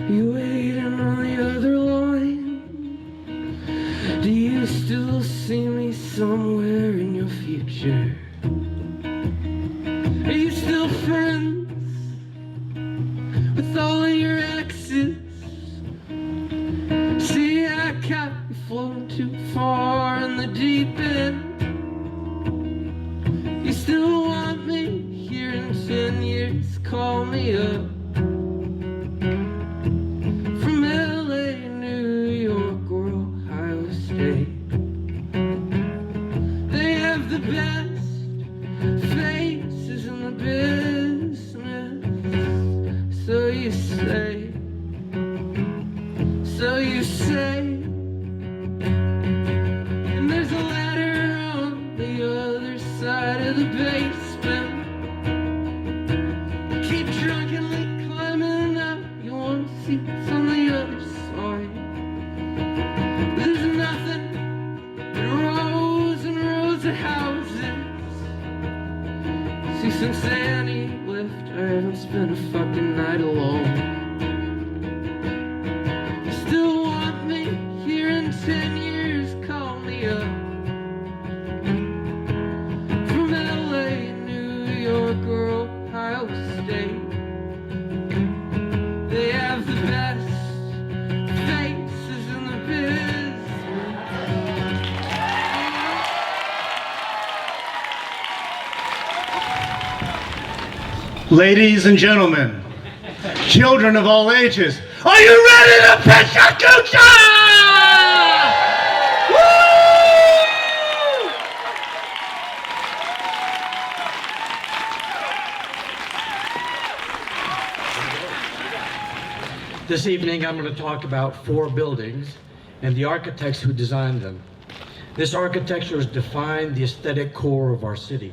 You waiting on the other line? Do you still see me somewhere in your future? Are you still friends with all of your exes? See, I got you floating too far in the deep end. You still want me here in 10 years? Call me up. From LA, New York, or Ohio State. They have the best faces in the business. So you say, so you say. And there's a ladder on the other side of the basement. Keep drunkenly climbing up. You want to see what's on the other side. There's nothing but rows and rows of houses. See, since Annie left, I haven't spent a fucking night alone. You still want me here in 10 years? Call me up. From LA, New York, or Ohio State. They have the best faces in the business. Ladies and gentlemen, children of all ages, are you ready to PechaKucha? Woo! This evening I'm going to talk about 4 buildings and the architects who designed them. This architecture has defined the aesthetic core of our city.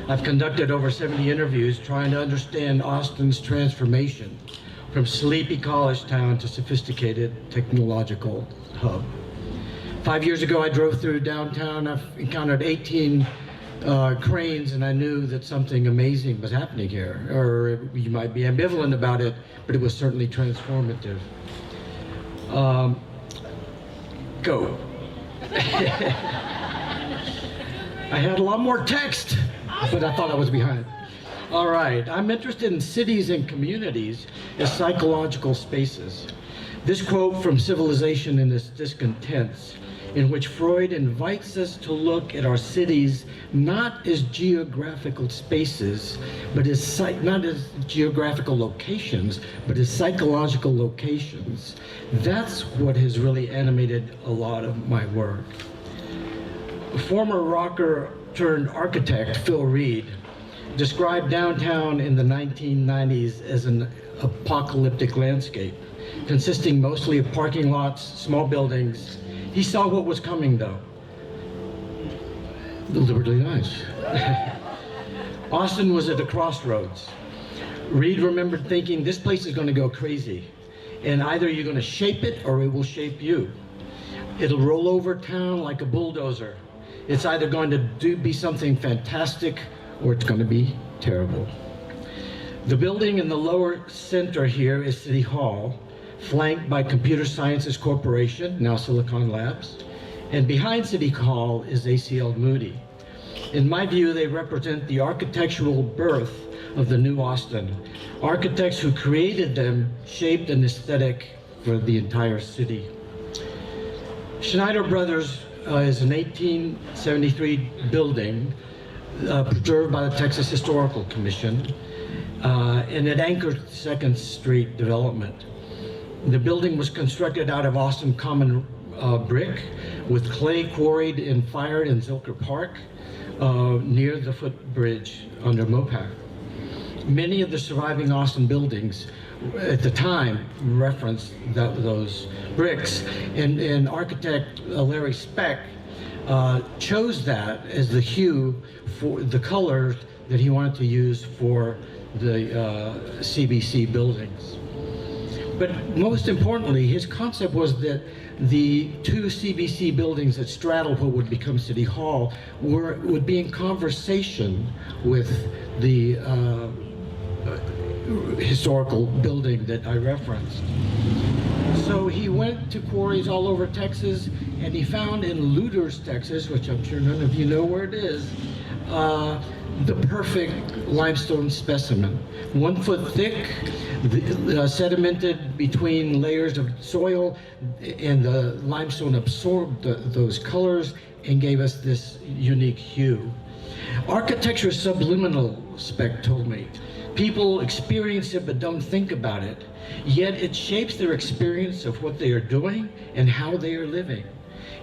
I've conducted over 70 interviews trying to understand Austin's transformation from sleepy college town to sophisticated technological hub. 5 years ago I drove through downtown. I've encountered 18 cranes, and I knew that something amazing was happening here. Or you might be ambivalent about it, but it was certainly transformative. Go. I had a lot more text, but I thought I was behind. All right, I'm interested in cities and communities as psychological spaces. This quote from Civilization and Its Discontents, in which Freud invites us to look at our cities not as geographical spaces, but as not as geographical locations, but as psychological locations. That's what has really animated a lot of my work. Former rocker turned architect Phil Reed described downtown in the 1990s as an apocalyptic landscape, consisting mostly of parking lots, small buildings. He saw what was coming, though. Deliberately nice. Austin was at a crossroads. Reed remembered thinking, this place is going to go crazy, and either you're going to shape it or it will shape you. It'll roll over town like a bulldozer. It's either going to be something fantastic or it's going to be terrible. The building in the lower center here is City Hall, flanked by Computer Sciences Corporation, now Silicon Labs, and behind City Hall is ACL Moody. In my view, they represent the architectural birth of the new Austin. Architects who created them shaped an aesthetic for the entire city. Schneider Brothers is an 1873 building preserved by the Texas Historical Commission, and it anchored 2nd Street development. The building was constructed out of Austin common brick with clay quarried and fired in Zilker Park near the footbridge under Mopac. Many of the surviving Austin buildings at the time referenced those bricks, and architect Larry Speck chose that as the hue for the colors that he wanted to use for the CBC buildings. But most importantly, his concept was that the 2 CBC buildings that straddled what would become City Hall would be in conversation with the historical building that I referenced. So he went to quarries all over Texas, and he found in Luders, Texas, which I'm sure none of you know where it is, the perfect limestone specimen. 1 foot thick, sedimented between layers of soil, and the limestone absorbed those colors and gave us this unique hue. Architecture is subliminal, Speck told me. People experience it but don't think about it, yet it shapes their experience of what they are doing and how they are living.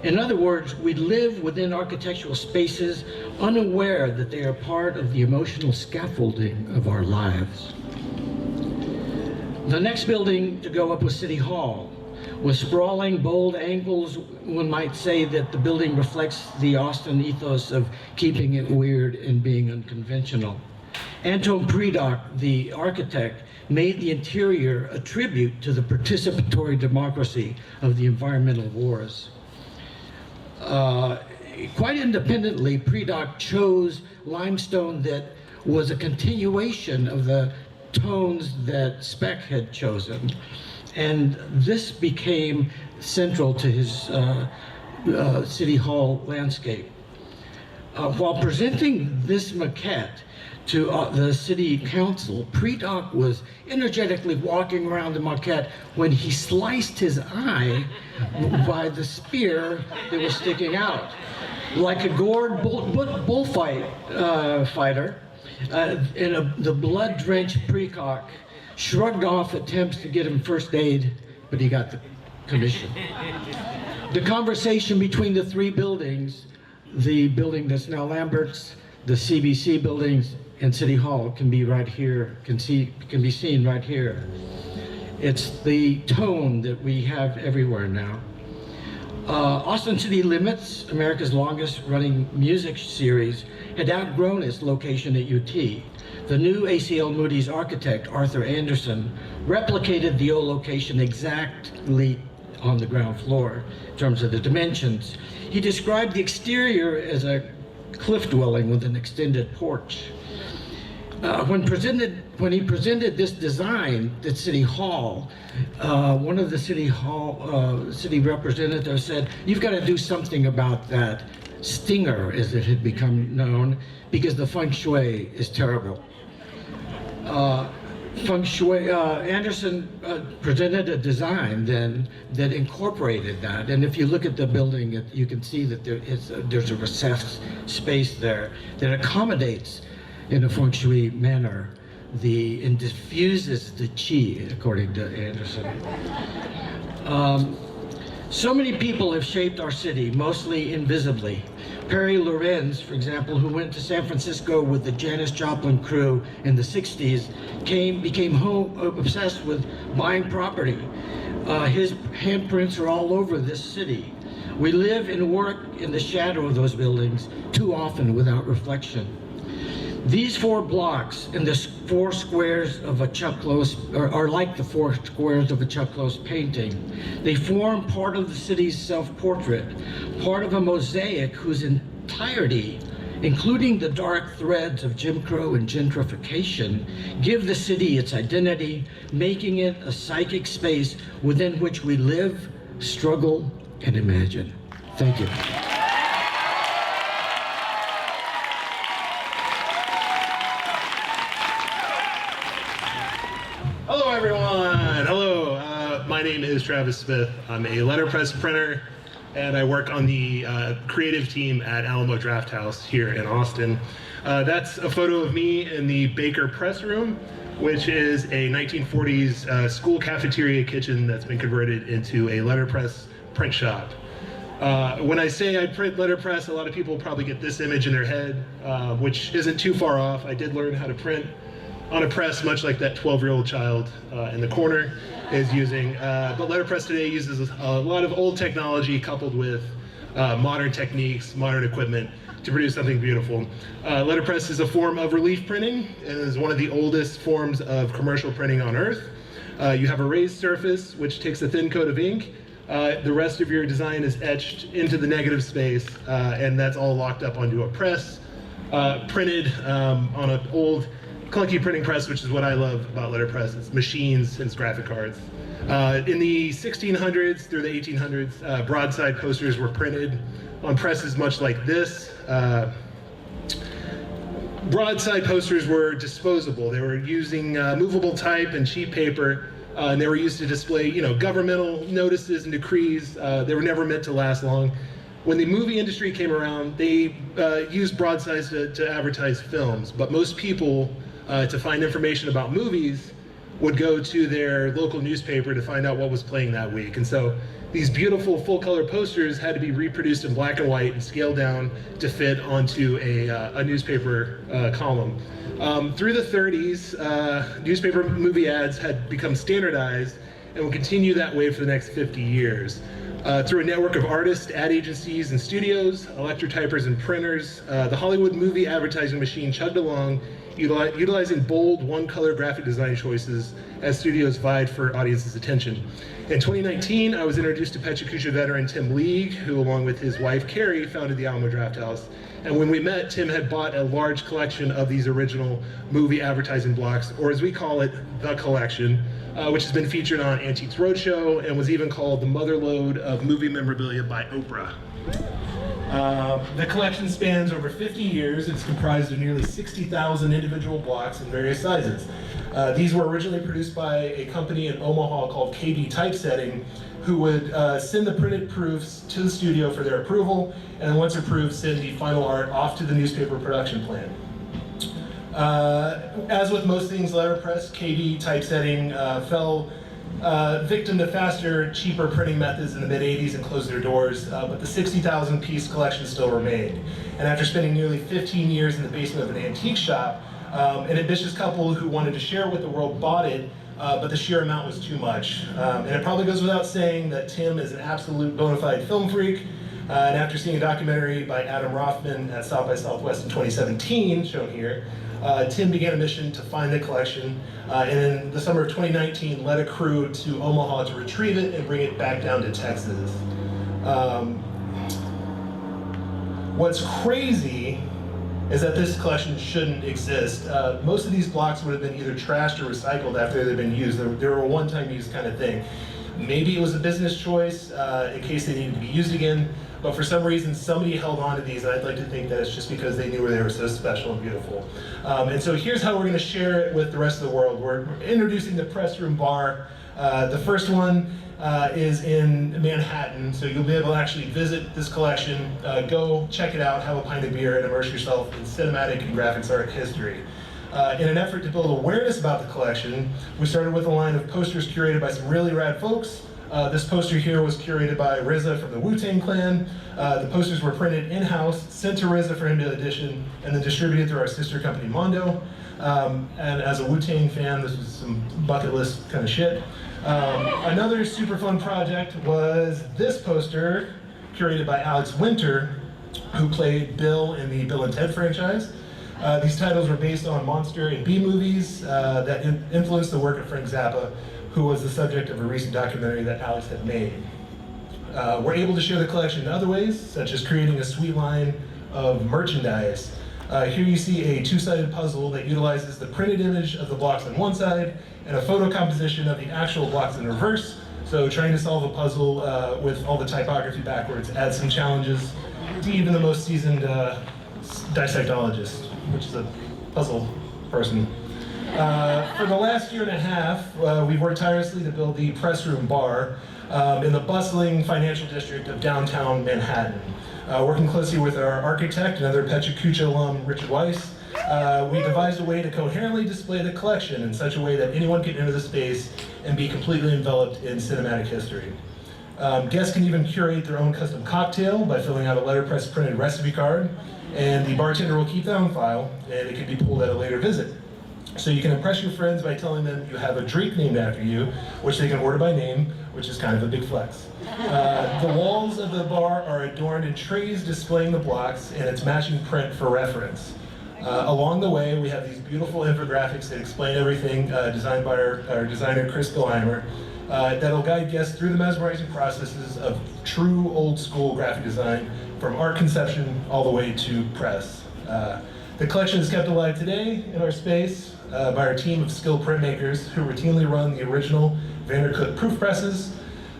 In other words, we live within architectural spaces unaware that they are part of the emotional scaffolding of our lives. The next building to go up was City Hall. With sprawling, bold angles, one might say that the building reflects the Austin ethos of keeping it weird and being unconventional. Anton Predock, the architect, made the interior a tribute to the participatory democracy of the environmental wars. Quite independently, Predock chose limestone that was a continuation of the tones that Speck had chosen. And this became central to his City Hall landscape. While presenting this maquette to the city council, Predock was energetically walking around the maquette when he sliced his eye by the spear that was sticking out. Like a gored bullfighter, the blood-drenched Predock shrugged off attempts to get him first aid, but he got the commission. The conversation between the three buildings, the building that's now Lambert's, the CBC buildings, and City Hall can be right here, can be seen right here. It's the tone that we have everywhere now. Austin City Limits, America's longest running music series, had outgrown its location at UT. The new ACL Moody's architect, Arthur Anderson, replicated the old location exactly on the ground floor in terms of the dimensions. He described the exterior as a cliff dwelling with an extended porch. When he presented this design at City Hall, one of the city representatives said, "You've got to do something about that stinger," as it had become known, because the feng shui is terrible. Anderson presented a design then that incorporated that, and if you look at the building, you can see that there's a recessed space there that accommodates in a feng shui manner and diffuses the qi, according to Anderson. So many people have shaped our city, mostly invisibly. Perry Lorenz, for example, who went to San Francisco with the Janis Joplin crew in the 60s, became obsessed with buying property. His handprints are all over this city. We live and work in the shadow of those buildings, too often without reflection. These 4 blocks and the 4 squares of a Chuck Close are like the 4 squares of a Chuck Close painting. They form part of the city's self-portrait, part of a mosaic whose entirety, including the dark threads of Jim Crow and gentrification, give the city its identity, making it a psychic space within which we live, struggle, and imagine. Thank you. Hello, everyone. Hello. My name is Travis Smith. I'm a letterpress printer, and I work on the creative team at Alamo Drafthouse here in Austin. That's a photo of me in the Baker Press Room, which is a 1940s school cafeteria kitchen that's been converted into a letterpress print shop. When I say I print letterpress, a lot of people probably get this image in their head, which isn't too far off. I did learn how to print on a press, much like that 12-year-old child in the corner is using. But letterpress today uses a lot of old technology coupled with modern techniques, modern equipment to produce something beautiful. Letterpress is a form of relief printing and is one of the oldest forms of commercial printing on Earth. You have a raised surface, which takes a thin coat of ink. The rest of your design is etched into the negative space, and that's all locked up onto a press, printed on an old clunky printing press, which is what I love about letterpress. It's machines and it's graphic cards. In the 1600s through the 1800s, broadside posters were printed on presses much like this. Broadside posters were disposable. They were using movable type and cheap paper, and they were used to display, governmental notices and decrees. They were never meant to last long. When the movie industry came around, they used broadsides to advertise films, but most people, to find information about movies, would go to their local newspaper to find out what was playing that week. And so these beautiful full-color posters had to be reproduced in black and white and scaled down to fit onto a newspaper column. Through the 30s, newspaper movie ads had become standardized and will continue that way for the next 50 years. Through a network of artists, ad agencies, and studios, electrotypers, and printers, the Hollywood movie advertising machine chugged along, utilizing bold, one-color graphic design choices as studios vied for audience's attention. In 2019, I was introduced to PechaKucha veteran Tim League, who, along with his wife Carrie, founded the Alamo Drafthouse. And when we met, Tim had bought a large collection of these original movie advertising blocks, or as we call it, the collection, which has been featured on Antiques Roadshow and was even called the motherlode of movie memorabilia by Oprah. The collection spans over 50 years. It's comprised of nearly 60,000 individual blocks in various sizes. These were originally produced by a company in Omaha called KB Typesetting, who would send the printed proofs to the studio for their approval, and once approved, send the final art off to the newspaper production plant. As with most things letterpress, KB Typesetting fell victim to faster, cheaper printing methods in the mid-'80s and closed their doors, but the 60,000 piece collection still remained. And after spending nearly 15 years in the basement of an antique shop, an ambitious couple who wanted to share it with the world bought it, but the sheer amount was too much. And it probably goes without saying that Tim is an absolute bona fide film freak, and after seeing a documentary by Adam Rothman at South by Southwest in 2017, shown here, Tim began a mission to find the collection, and in the summer of 2019 led a crew to Omaha to retrieve it and bring it back down to Texas. What's crazy is that this collection shouldn't exist. Most of these blocks would have been either trashed or recycled after they'd been used. They were a one-time use kind of thing. Maybe it was a business choice in case they needed to be used again, but for some reason somebody held on to these, and I'd like to think that it's just because they knew they were so special and beautiful. And so here's how we're going to share it with the rest of the world. We're introducing the Press Room Bar. The first one is in Manhattan, so you'll be able to actually visit this collection, go check it out, have a pint of beer, and immerse yourself in cinematic and graphics art history. In an effort to build awareness about the collection, we started with a line of posters curated by some really rad folks. This poster here was curated by RZA from the Wu-Tang Clan. The posters were printed in-house, sent to RZA for him to edition, and then distributed through our sister company Mondo. And as a Wu-Tang fan, this was some bucket list kind of shit. Another super fun project was this poster, curated by Alex Winter, who played Bill in the Bill and Ted franchise. These titles were based on monster and B movies that influenced the work of Frank Zappa, who was the subject of a recent documentary that Alex had made. We're able to share the collection in other ways, such as creating a sweet line of merchandise. Here you see a two-sided puzzle that utilizes the printed image of the blocks on one side and a photo composition of the actual blocks in reverse. So trying to solve a puzzle with all the typography backwards adds some challenges to even the most seasoned dissectologist, which is a puzzle person. For the last year and a half, we've worked tirelessly to build the Press Room Bar in the bustling financial district of downtown Manhattan. Working closely with our architect and other PechaKucha alum, Richard Weiss, we devised a way to coherently display the collection in such a way that anyone can enter the space and be completely enveloped in cinematic history. Guests can even curate their own custom cocktail by filling out a letterpress printed recipe card, and the bartender will keep that on file, and it can be pulled at a later visit. So you can impress your friends by telling them you have a drink named after you, which they can order by name, which is kind of a big flex. The walls of the bar are adorned in trays displaying the blocks and its matching print for reference. Along the way, we have these beautiful infographics that explain everything, designed by our designer, Chris Gilheimer, that'll guide guests through the mesmerizing processes of true old school graphic design, from art conception all the way to press. The collection is kept alive today in our space. by our team of skilled printmakers who routinely run the original Vandercook proof presses.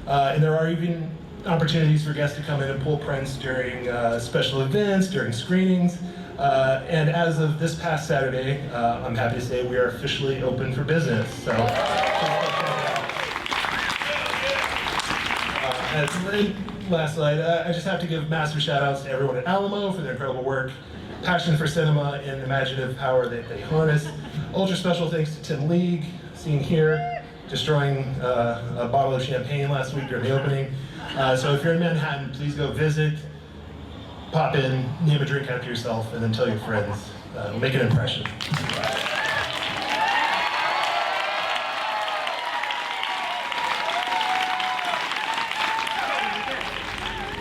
And there are even opportunities for guests to come in and pull prints during special events, during screenings. And as of this past Saturday, I'm happy to say we are officially open for business. So, last slide, I just have to give massive shout outs to everyone at Alamo for their incredible work, passion for cinema, and imaginative power that they harness. Ultra special thanks to Tim League, seen here, destroying a bottle of champagne last week during the opening. So if you're in Manhattan, please go visit, pop in, name a drink after yourself, and then tell your friends. Make an impression.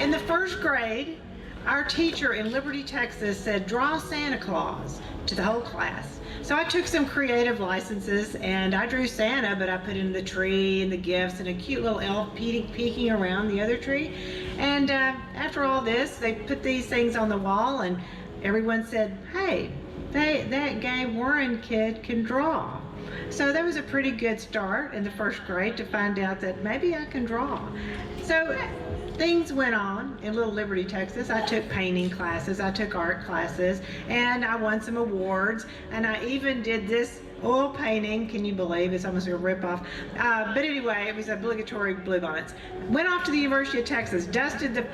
In the first grade, our teacher in Liberty, Texas said, draw Santa Claus to the whole class. So I took some creative licenses and I drew Santa, but I put in the tree and the gifts and a cute little elf peeking around the other tree. And after all this, they put these things on the wall and everyone said, hey, that gay Warren kid can draw. So that was a pretty good start in the first grade to find out that maybe I can draw. So things went on in Little Liberty, Texas. I took painting classes, I took art classes, and I won some awards, and I even did this oil painting. Can you believe it's almost a rip-off? But anyway, it was obligatory bluebonnets. Went off to the University of Texas, dusted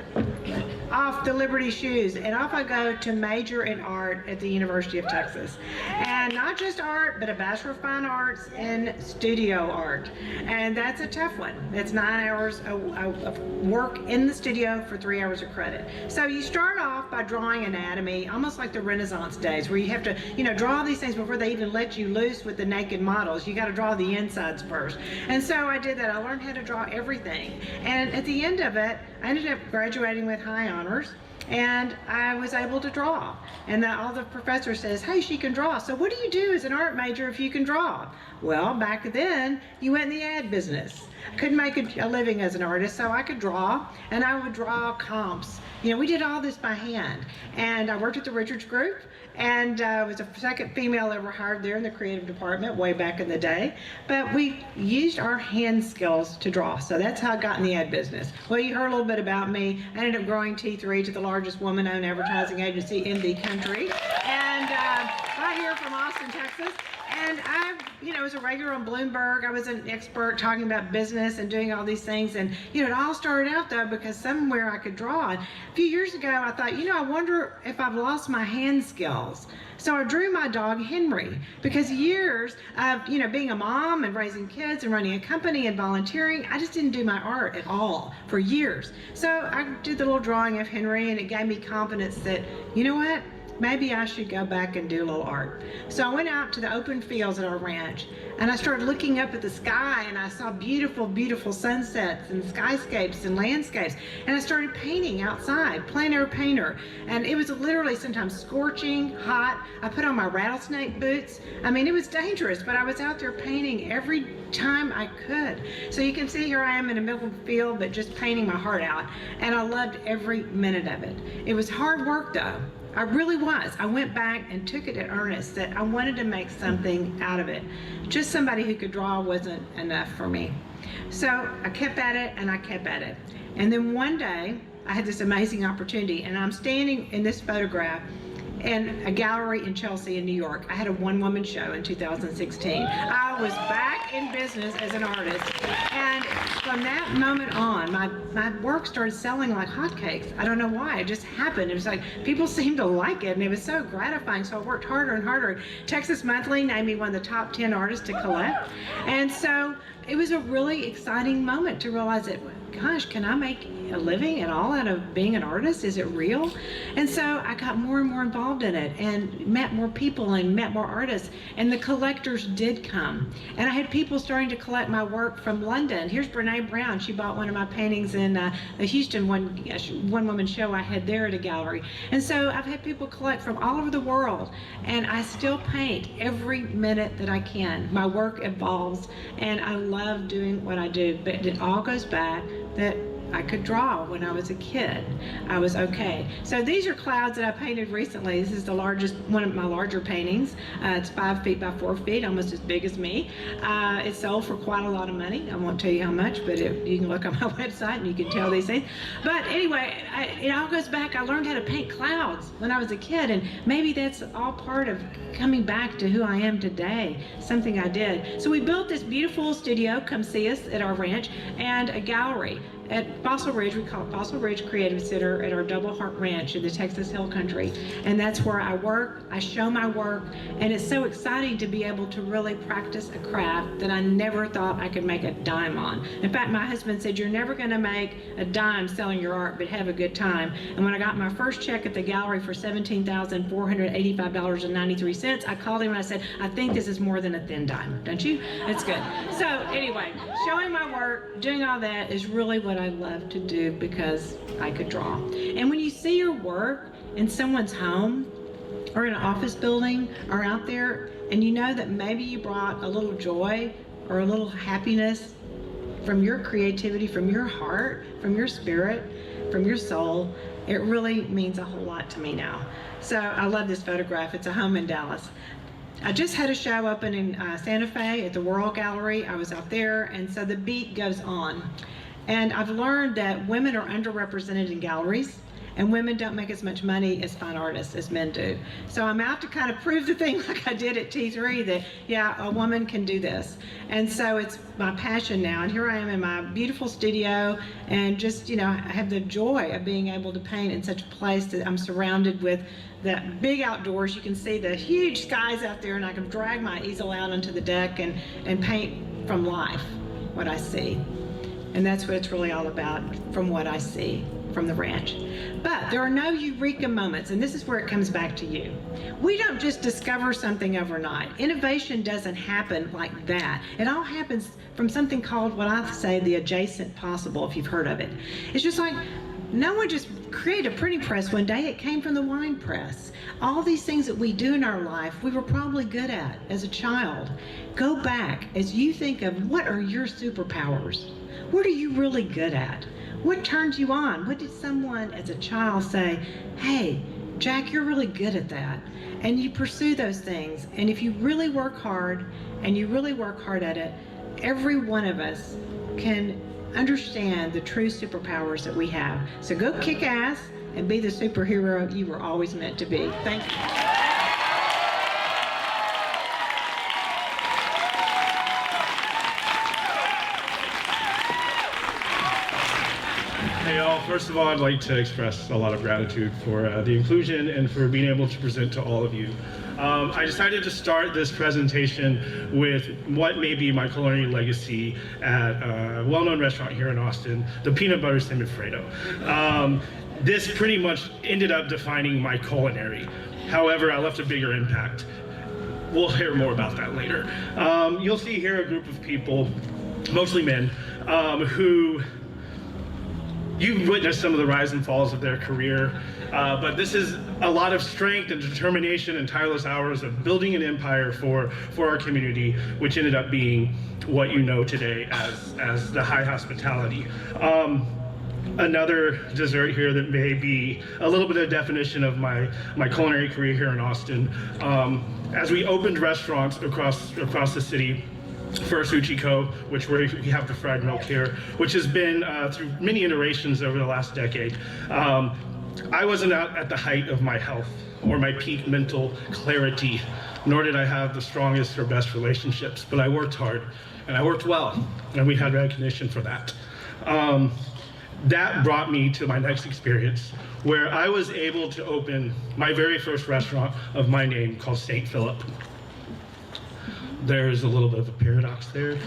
off the Liberty shoes, and off I go to major in art at the University of Texas. And not just art, but a Bachelor of Fine Arts in studio art. And that's a tough one. It's 9 hours of work in the studio for 3 hours of credit. So you start off by drawing anatomy, almost like the Renaissance days, where you have to, draw these things before they even let you loose with the naked models. You got to draw the insides first. And so I did that. I learned how to draw everything. And at the end of it, I ended up graduating with high honors, and I was able to draw. And all the professor says, hey, she can draw. So what do you do as an art major if you can draw? Well, back then, you went in the ad business. I couldn't make a living as an artist, so I could draw, and I would draw comps. We did all this by hand. And I worked at the Richards Group, and I was the second female ever hired there in the creative department way back in the day. But we used our hand skills to draw, so that's how I got in the ad business. Well, you heard a little bit about me. I ended up growing T3 to the largest woman-owned advertising agency in the country, and right here from Austin, Texas. And I, was a regular on Bloomberg. I was an expert talking about business and doing all these things. And, it all started out, though, because somewhere I could draw. And a few years ago, I thought, I wonder if I've lost my hand skills. So I drew my dog, Henry, because years of, being a mom and raising kids and running a company and volunteering, I just didn't do my art at all for years. So I did the little drawing of Henry, and it gave me confidence that, you know what? Maybe I should go back and do a little art. So I went out to the open fields at our ranch, and I started looking up at the sky, and I saw beautiful, beautiful sunsets and skyscapes and landscapes. And I started painting outside, plein air painter. And it was literally sometimes scorching, hot. I put on my rattlesnake boots. I mean, it was dangerous, but I was out there painting every time I could. So you can see here I am in the middle of the field, but just painting my heart out. And I loved every minute of it. It was hard work, though. I really was. I went back and took it in earnest that I wanted to make something out of it. Just somebody who could draw wasn't enough for me. So I kept at it and I kept at it. And then one day I had this amazing opportunity, and I'm standing in this photograph in a gallery in Chelsea in New York. I had a one-woman show in 2016. I was back in business as an artist, and from that moment on, my work started selling like hotcakes. I don't know why, it just happened. It was like people seemed to like it, and it was so gratifying, so I worked harder and harder. Texas Monthly named me one of the top 10 artists to collect, and so it was a really exciting moment to realize that, gosh, can I make a living at all out of being an artist? Is it real? And so I got more and more involved in it and met more people and met more artists, and the collectors did come. And I had people starting to collect my work from London. Here's Brene Brown. She bought one of my paintings in the Houston one-woman show I had there at a gallery. And so I've had people collect from all over the world, and I still paint every minute that I can. My work evolves, and I love doing what I do, but it all goes back that I could draw when I was a kid. I was okay. So these are clouds that I painted recently. This is the largest, one of my larger paintings. It's 5 feet by 4 feet, almost as big as me. It sold for quite a lot of money. I won't tell you how much, but you can look on my website and you can tell these things. But anyway, it all goes back. I learned how to paint clouds when I was a kid, and maybe that's all part of coming back to who I am today, something I did. So we built this beautiful studio, come see us at our ranch, and a gallery at Fossil Ridge. We call it Fossil Ridge Creative Center at our Double Heart Ranch in the Texas Hill Country. And that's where I work, I show my work, and it's so exciting to be able to really practice a craft that I never thought I could make a dime on. In fact, my husband said, you're never gonna make a dime selling your art, but have a good time. And when I got my first check at the gallery for $17,485.93, I called him and I said, I think this is more than a thin dime, don't you? It's good. So anyway, showing my work, doing all that is really what I love to do because I could draw. And when you see your work in someone's home or in an office building or out there, and you know that maybe you brought a little joy or a little happiness from your creativity, from your heart, from your spirit, from your soul, it really means a whole lot to me now. So I love this photograph. It's a home in Dallas. I just had a show open in Santa Fe at the World Gallery. I was out there, and so the beat goes on. And I've learned that women are underrepresented in galleries, and women don't make as much money as fine artists as men do. So I'm out to kind of prove the thing like I did at T3 that, yeah, a woman can do this. And so it's my passion now. And here I am in my beautiful studio, and just, you know, I have the joy of being able to paint in such a place that I'm surrounded with the big outdoors. You can see the huge skies out there, and I can drag my easel out onto the deck and paint from life what I see. And that's what it's really all about, from what I see from the ranch. But there are no eureka moments, and this is where it comes back to you. We don't just discover something overnight. Innovation doesn't happen like that. It all happens from something called, what I say, the adjacent possible, if you've heard of it. It's just like, no one just created a printing press one day. It came from the wine press. All these things that we do in our life, we were probably good at as a child. Go back as you think of, what are your superpowers? What are you really good at? What turns you on? What did someone as a child say, hey, Jack, you're really good at that? And you pursue those things. And if you really work hard, and you really work hard at it, every one of us can understand the true superpowers that we have. So go kick ass and be the superhero you were always meant to be. Thank you. Hey y'all, first of all, I'd like to express a lot of gratitude for the inclusion and for being able to present to all of you. I decided to start this presentation with what may be my culinary legacy at a well-known restaurant here in Austin, the Peanut Butter Semifredo. This pretty much ended up defining my culinary. However, I left a bigger impact. We'll hear more about that later. You'll see here a group of people, mostly men, who you've witnessed some of the rise and falls of their career, but this is a lot of strength and determination and tireless hours of building an empire for our community, which ended up being what you know today as the high hospitality. Another dessert here that may be a little bit of definition of my culinary career here in Austin. As we opened restaurants across the city, First Uchiko, which we have the fried milk here, which has been through many iterations over the last decade. I wasn't out at the height of my health or my peak mental clarity, nor did I have the strongest or best relationships, but I worked hard and I worked well, and we had recognition for that. That brought me to my next experience, where I was able to open my very first restaurant of my name called St. Philip. There's a little bit of a paradox there,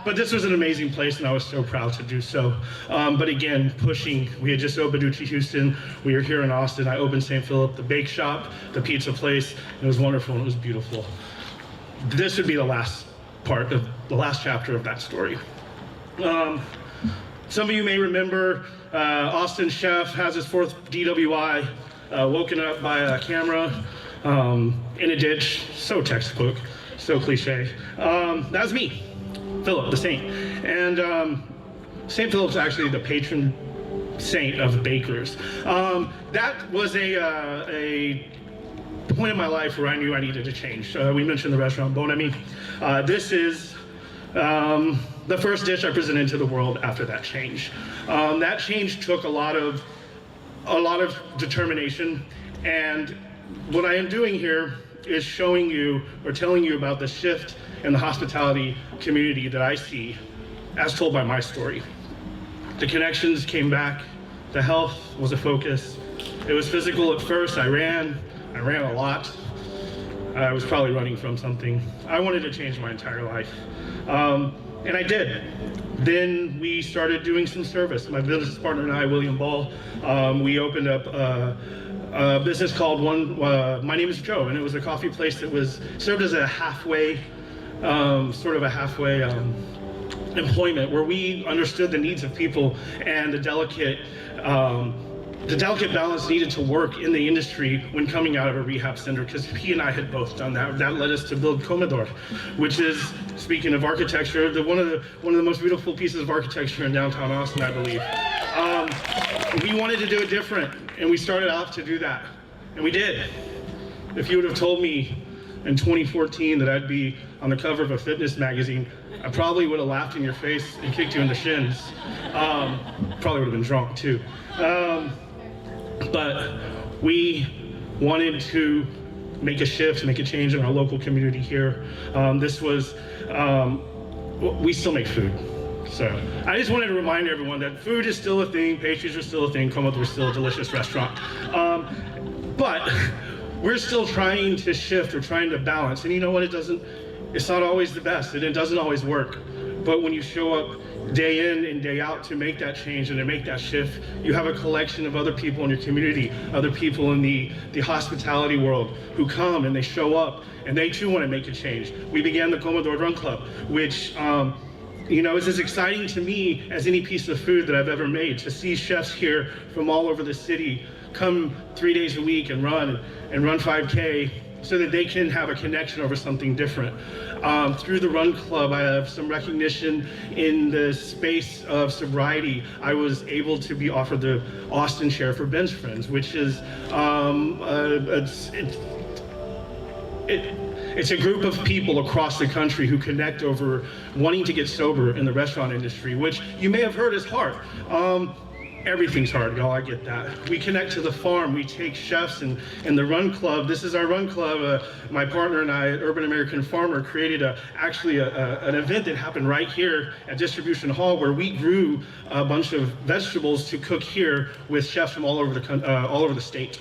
but this was an amazing place, and I was so proud to do so. But again, pushing, we had just opened Uchi Houston, we were here in Austin, I opened St. Philip, the bake shop, the pizza place, and it was wonderful and it was beautiful. This would be the last part of the last chapter of that story. Some of you may remember Austin chef has his 4th DWI, woken up by a camera, in a ditch. So textbook, so cliche. That was me, Philip the Saint. And St. Philip's actually the patron saint of bakers. That was a point in my life where I knew I needed to change. We mentioned the restaurant Bon Ami. This is the first dish I presented to the world after that change. That change took a lot of determination, and what I am doing here is showing you or telling you about the shift in the hospitality community that I see as told by my story. The connections came back, the health was a focus. It was physical at first. I ran a lot. I was probably running from something. I wanted to change my entire life. And I did. Then we started doing some service. My business partner and I, William Ball, we opened up a business called My Name is Joe, and it was a coffee place that was served as a halfway, sort of a halfway employment, where we understood the needs of people and the delicate balance needed to work in the industry when coming out of a rehab center, because he and I had both done that. That led us to build Comedor, which is, speaking of architecture, one of the most beautiful pieces of architecture in downtown Austin, I believe. We wanted to do it different, and we started off to do that, and we did. If you would have told me in 2014 that I'd be on the cover of a fitness magazine, I probably would have laughed in your face and kicked you in the shins. Probably would have been drunk too. But we wanted to make a shift, make a change in our local community here. We still make food. So I just wanted to remind everyone that food is still a thing, pastries are still a thing, Comedor is still a delicious restaurant. But we're still trying to shift or trying to balance. And you know what, it's not always the best, and it doesn't always work. But when you show up day in and day out to make that change and to make that shift, you have a collection of other people in your community, other people in the hospitality world who come and they show up and they too want to make a change. We began the Comedor Run Club, which is as exciting to me as any piece of food that I've ever made, to see chefs here from all over the city come 3 days a week and run 5K so that they can have a connection over something different. Through the Run Club, I have some recognition in the space of sobriety. I was able to be offered the Austin Chair for Bench Friends, which is it's a group of people across the country who connect over wanting to get sober in the restaurant industry, which you may have heard is hard. Everything's hard, y'all, I get that. We connect to the farm, we take chefs, and the Run Club, this is our Run Club. My partner and I at Urban American Farmer created an event that happened right here at Distribution Hall, where we grew a bunch of vegetables to cook here with chefs from all over the state.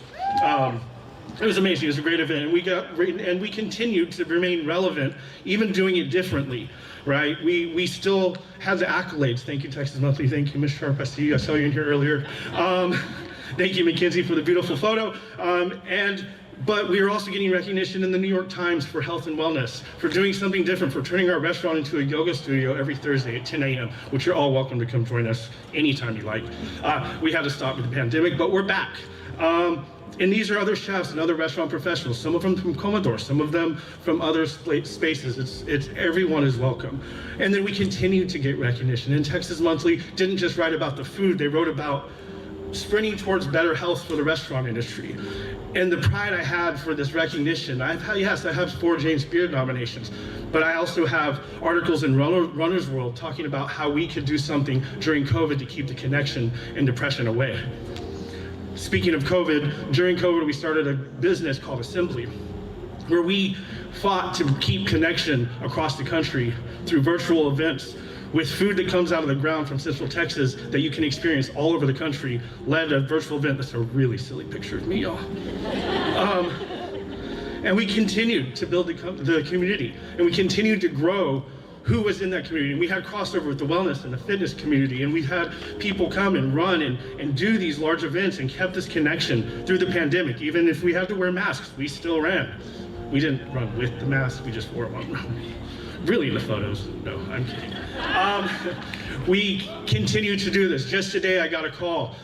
It was amazing. It was a great event, and we continued to remain relevant, even doing it differently, right? We still have the accolades. Thank you, Texas Monthly. Thank you, Ms. Sharp. I saw you in here earlier. Thank you, Mackenzie, for the beautiful photo. But we are also getting recognition in the New York Times for health and wellness, for doing something different, for turning our restaurant into a yoga studio every Thursday at 10 a.m., which you're all welcome to come join us anytime you like. We had to stop with the pandemic, but we're back. And these are other chefs and other restaurant professionals, some of them from Comedor, some of them from other spaces. It's everyone is welcome. And then we continue to get recognition. And Texas Monthly didn't just write about the food, they wrote about sprinting towards better health for the restaurant industry. And the pride I had for this recognition, I have 4 James Speer nominations, but I also have articles in Runner's World talking about how we could do something during COVID to keep the connection and depression away. Speaking of COVID, during COVID, we started a business called Assembly, where we fought to keep connection across the country through virtual events with food that comes out of the ground from Central Texas that you can experience all over the country, led a virtual event. That's a really silly picture of me, y'all. And we continued to build the community, and we continued to grow who was in that community. And we had crossover with the wellness and the fitness community, and we had people come and run and do these large events and kept this connection through the pandemic. Even if we had to wear masks, we still ran. We didn't run with the mask, we just wore one. Really in the photos, no, I'm kidding. We continue to do this. Just today I got a call.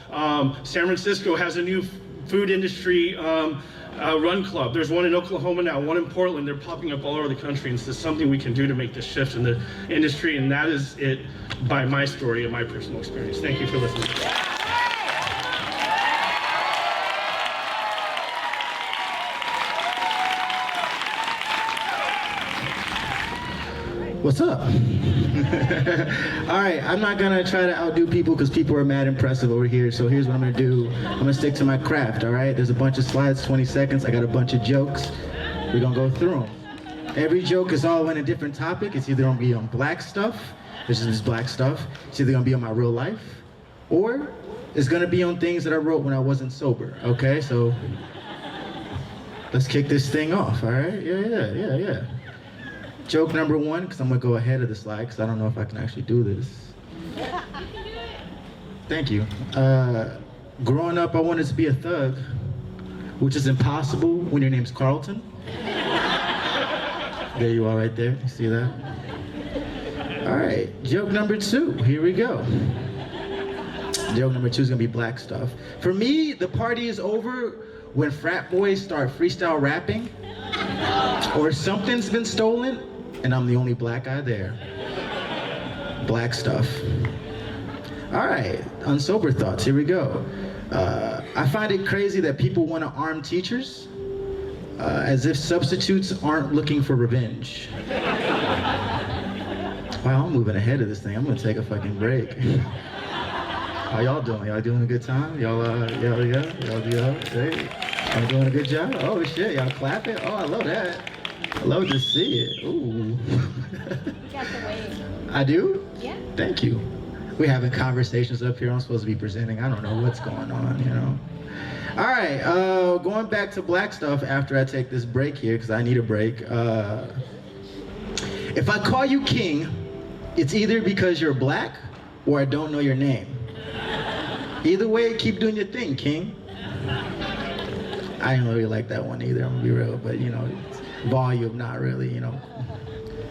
San Francisco has a new food industry run club. There's one in Oklahoma now, one in Portland. They're popping up all over the country, and this is something we can do to make this shift in the industry, and that is it by my story and my personal experience. Thank you for listening. What's up? All right, I'm not gonna try to outdo people because people are mad impressive over here. So here's what I'm gonna do. I'm gonna stick to my craft, all right? There's a bunch of slides, 20 seconds. I got a bunch of jokes. We're gonna go through them. Every joke is all in a different topic. It's either gonna be on black stuff, this is black stuff. It's either gonna be on my real life, or it's gonna be on things that I wrote when I wasn't sober, okay? So let's kick this thing off, all right? Yeah. Joke number one, because I'm gonna go ahead of the slide, because I don't know if I can actually do this. Thank you. Growing up, I wanted to be a thug, which is impossible when your name's Carlton. There you are right there, you see that? All right, joke number two, here we go. Joke number two is gonna be black stuff. For me, the party is over when frat boys start freestyle rapping, or something's been stolen, and I'm the only black guy there. Black stuff. All right, unsober thoughts, here we go. I find it crazy that people want to arm teachers as if substitutes aren't looking for revenge. Wow, I'm moving ahead of this thing. I'm gonna take a fucking break. How y'all doing? Y'all doing a good time? Y'all hey, I'm doing a good job? Oh shit, y'all clapping? Oh, I love that. I love to see it. Ooh. You got the wave. I do? Yeah. Thank you. We're having conversations up here. I'm supposed to be presenting. I don't know what's going on, you know. All right, going back to black stuff after I take this break here, because I need a break. If I call you king, it's either because you're black or I don't know your name. Either way, keep doing your thing, king. I didn't really like that one either, I'm gonna be real, but you know, volume, not really, you know.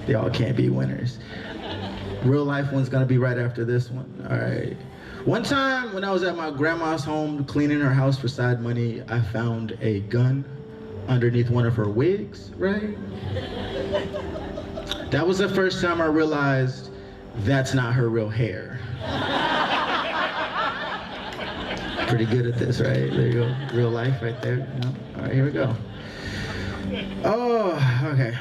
They all can't be winners. Real life one's gonna be right after this one. All right. One time when I was at my grandma's home cleaning her house for side money, I found a gun underneath one of her wigs, right? That was the first time I realized that's not her real hair. Pretty good at this, right? There you go. Real life right there. You know? All right, here we go. Oh, okay.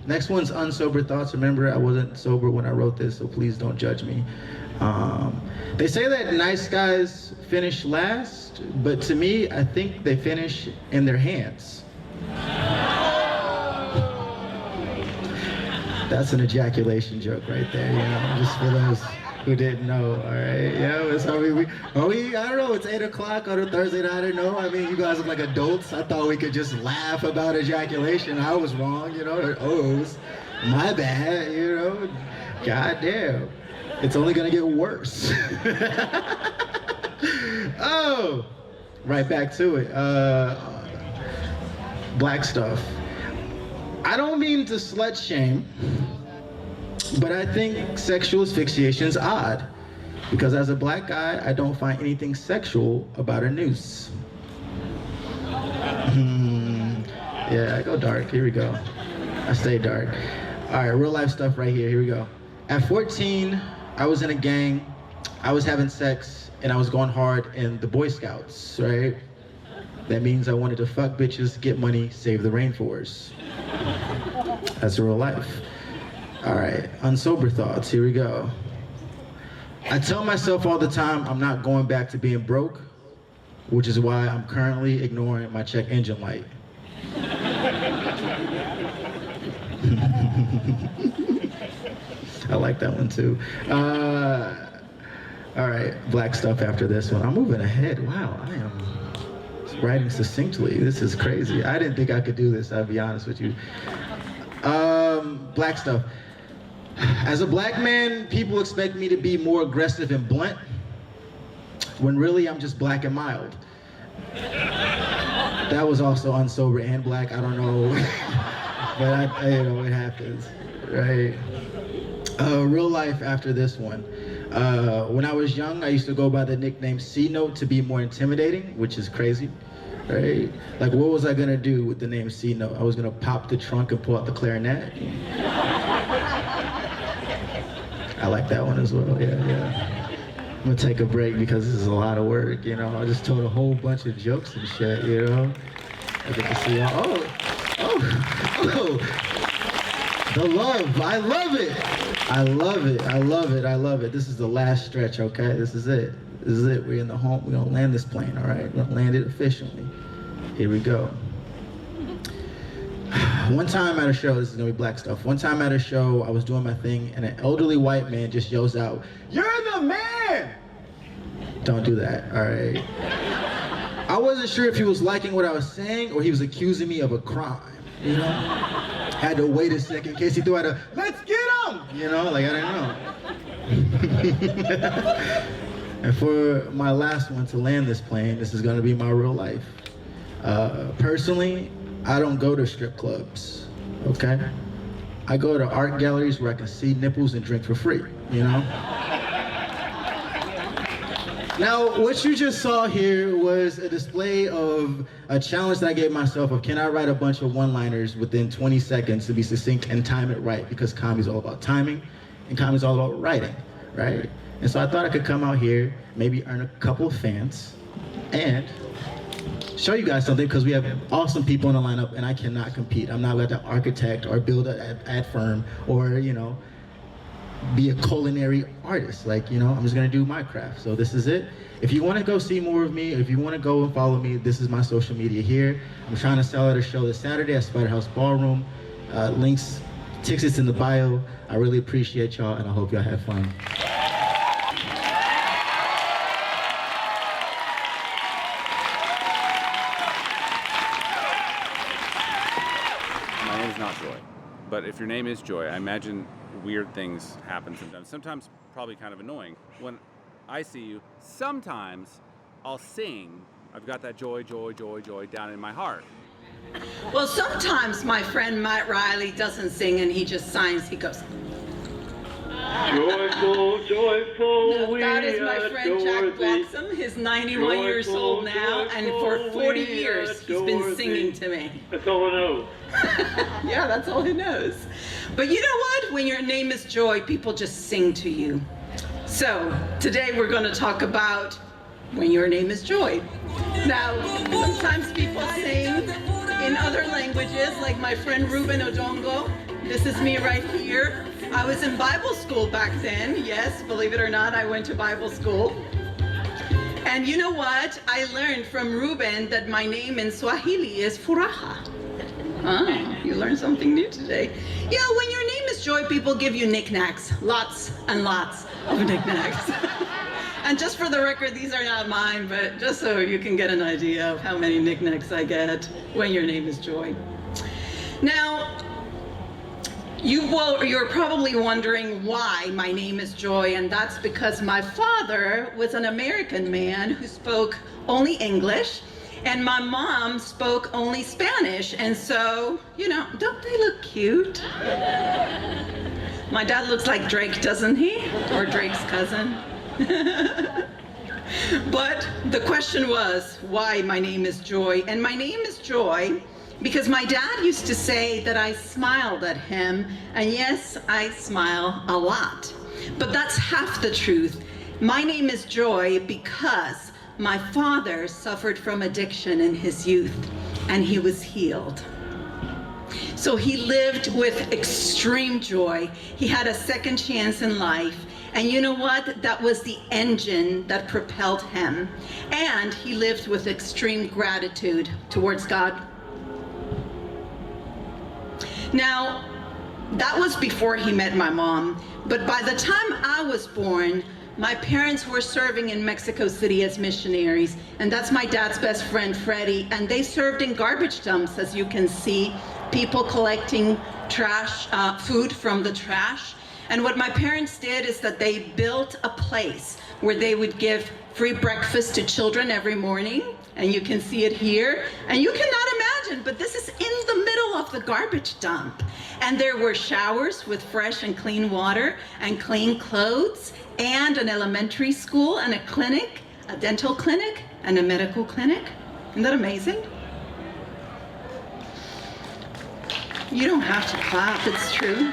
Next one's unsober thoughts. Remember, I wasn't sober when I wrote this, so please don't judge me. They say that nice guys finish last, but to me, I think they finish in their hands. That's an ejaculation joke right there, you know, just for those who didn't know, all right? Yeah, it's how I don't know, it's 8 o'clock on a Thursday night, I don't know. I mean, you guys are like adults. I thought we could just laugh about ejaculation. I was wrong, you know, my bad, you know, goddamn. It's only gonna get worse. Oh, right back to it. Black stuff. I don't mean to slut shame, but I think sexual asphyxiation is odd, because as a black guy, I don't find anything sexual about a noose. Yeah, I go dark, here we go. I stay dark. All right, real life stuff right here we go. At 14, I was in a gang, I was having sex, and I was going hard in the Boy Scouts, right? That means I wanted to fuck bitches, get money, save the rainforest. That's real life. All right, unsober thoughts, here we go. I tell myself all the time I'm not going back to being broke, which is why I'm currently ignoring my check engine light. I like that one too. All right, black stuff after this one. I'm moving ahead. Wow, I am writing succinctly. This is crazy. I didn't think I could do this, I'll be honest with you. Black stuff. As a black man, people expect me to be more aggressive and blunt, when really I'm just black and mild. That was also unsober and black, I don't know. But you know, it happens, right? Real life after this one. When I was young, I used to go by the nickname C-Note to be more intimidating, which is crazy. right? Like, what was I gonna do with the name C Note? I was gonna pop the trunk and pull out the clarinet. I like that one as well, yeah. I'm gonna take a break because this is a lot of work, you know? I just told a whole bunch of jokes and shit, you know? I get to see y'all. Oh, the love, I love it. I love it, I love it, I love it. This is the last stretch, okay? This is it. This is it, we're in the home, we're gonna land this plane, all right? We're gonna land it efficiently. Here we go. One time at a show, this is gonna be black stuff. One time at a show, I was doing my thing and an elderly white man just yells out, "You're the man!" Don't do that, all right? I wasn't sure if he was liking what I was saying or he was accusing me of a crime, you know? Had to wait a second in case he threw out a, "Let's get him!" You know, like I didn't know. And for my last one to land this plane, this is gonna be my real life. Personally, I don't go to strip clubs, okay? I go to art galleries where I can see nipples and drink for free, you know? Now, what you just saw here was a display of a challenge that I gave myself of can I write a bunch of one-liners within 20 seconds to be succinct and time it right, because comedy's all about timing and comedy's all about writing, right? And so I thought I could come out here, maybe earn a couple of fans, and show you guys something, because we have awesome people in the lineup and I cannot compete. I'm not like an architect or build an ad firm or, you know, be a culinary artist. Like, you know, I'm just gonna do my craft. So this is it. If you wanna go see more of me, if you wanna go and follow me, this is my social media here. I'm trying to sell at a show this Saturday at Spider House Ballroom. Links, tickets in the bio. I really appreciate y'all and I hope y'all have fun. My name is not Joy, but if your name is Joy, I imagine weird things happen sometimes. Sometimes probably kind of annoying. When I see you, sometimes I'll sing. I've got that joy, joy, joy, joy down in my heart. Well, sometimes my friend Matt Riley doesn't sing and he just signs. He goes, Joyful, joyful, no, that is my friend Jack Wilcoxson. He's 91 years old now, and for 40 years he's been singing to me. That's all I know. Yeah, that's all he knows. But you know what? When your name is Joy, people just sing to you. So today we're going to talk about when your name is Joy. Now, sometimes people sing in other languages, like my friend Ruben Odongo. This is me right here. I was in Bible school back then. Yes, believe it or not, I went to Bible school. And you know what? I learned from Ruben that my name in Swahili is Furaha. Ah, you learned something new today. Yeah, when your name is Joy, people give you knickknacks. Lots and lots of knickknacks. And just for the record, these are not mine, but just so you can get an idea of how many knickknacks I get when your name is Joy. Now, you're probably wondering why my name is Joy, and that's because my father was an American man who spoke only English, and my mom spoke only Spanish, and so, you know, don't they look cute? My dad looks like Drake, doesn't he? Or Drake's cousin. But the question was, why my name is Joy? And my name is Joy because my dad used to say that I smiled at him, and yes, I smile a lot. But that's half the truth. My name is Joy because my father suffered from addiction in his youth, and he was healed. So he lived with extreme joy. He had a second chance in life. And you know what? That was the engine that propelled him. And he lived with extreme gratitude towards God. Now, that was before he met my mom. But by the time I was born, my parents were serving in Mexico City as missionaries. And that's my dad's best friend, Freddie. And they served in garbage dumps, as you can see, people collecting trash, food from the trash. And what my parents did is that they built a place where they would give free breakfast to children every morning. And you can see it here. And you cannot imagine, but this is in the middle of the garbage dump. And there were showers with fresh and clean water and clean clothes, and an elementary school and a clinic, a dental clinic and a medical clinic. Isn't that amazing? You don't have to clap, it's true.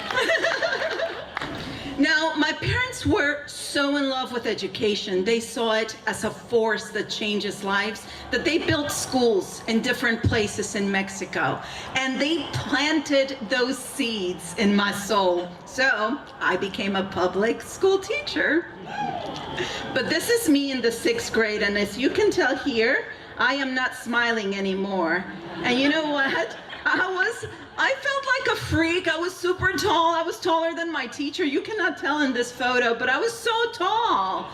Now, my parents were so in love with education. They saw it as a force that changes lives, that they built schools in different places in Mexico. And they planted those seeds in my soul. So I became a public school teacher. But this is me in the 6th grade, and as you can tell here, I am not smiling anymore. And you know what? I felt like a freak. I was super tall. I was taller than my teacher. You cannot tell in this photo, but I was so tall.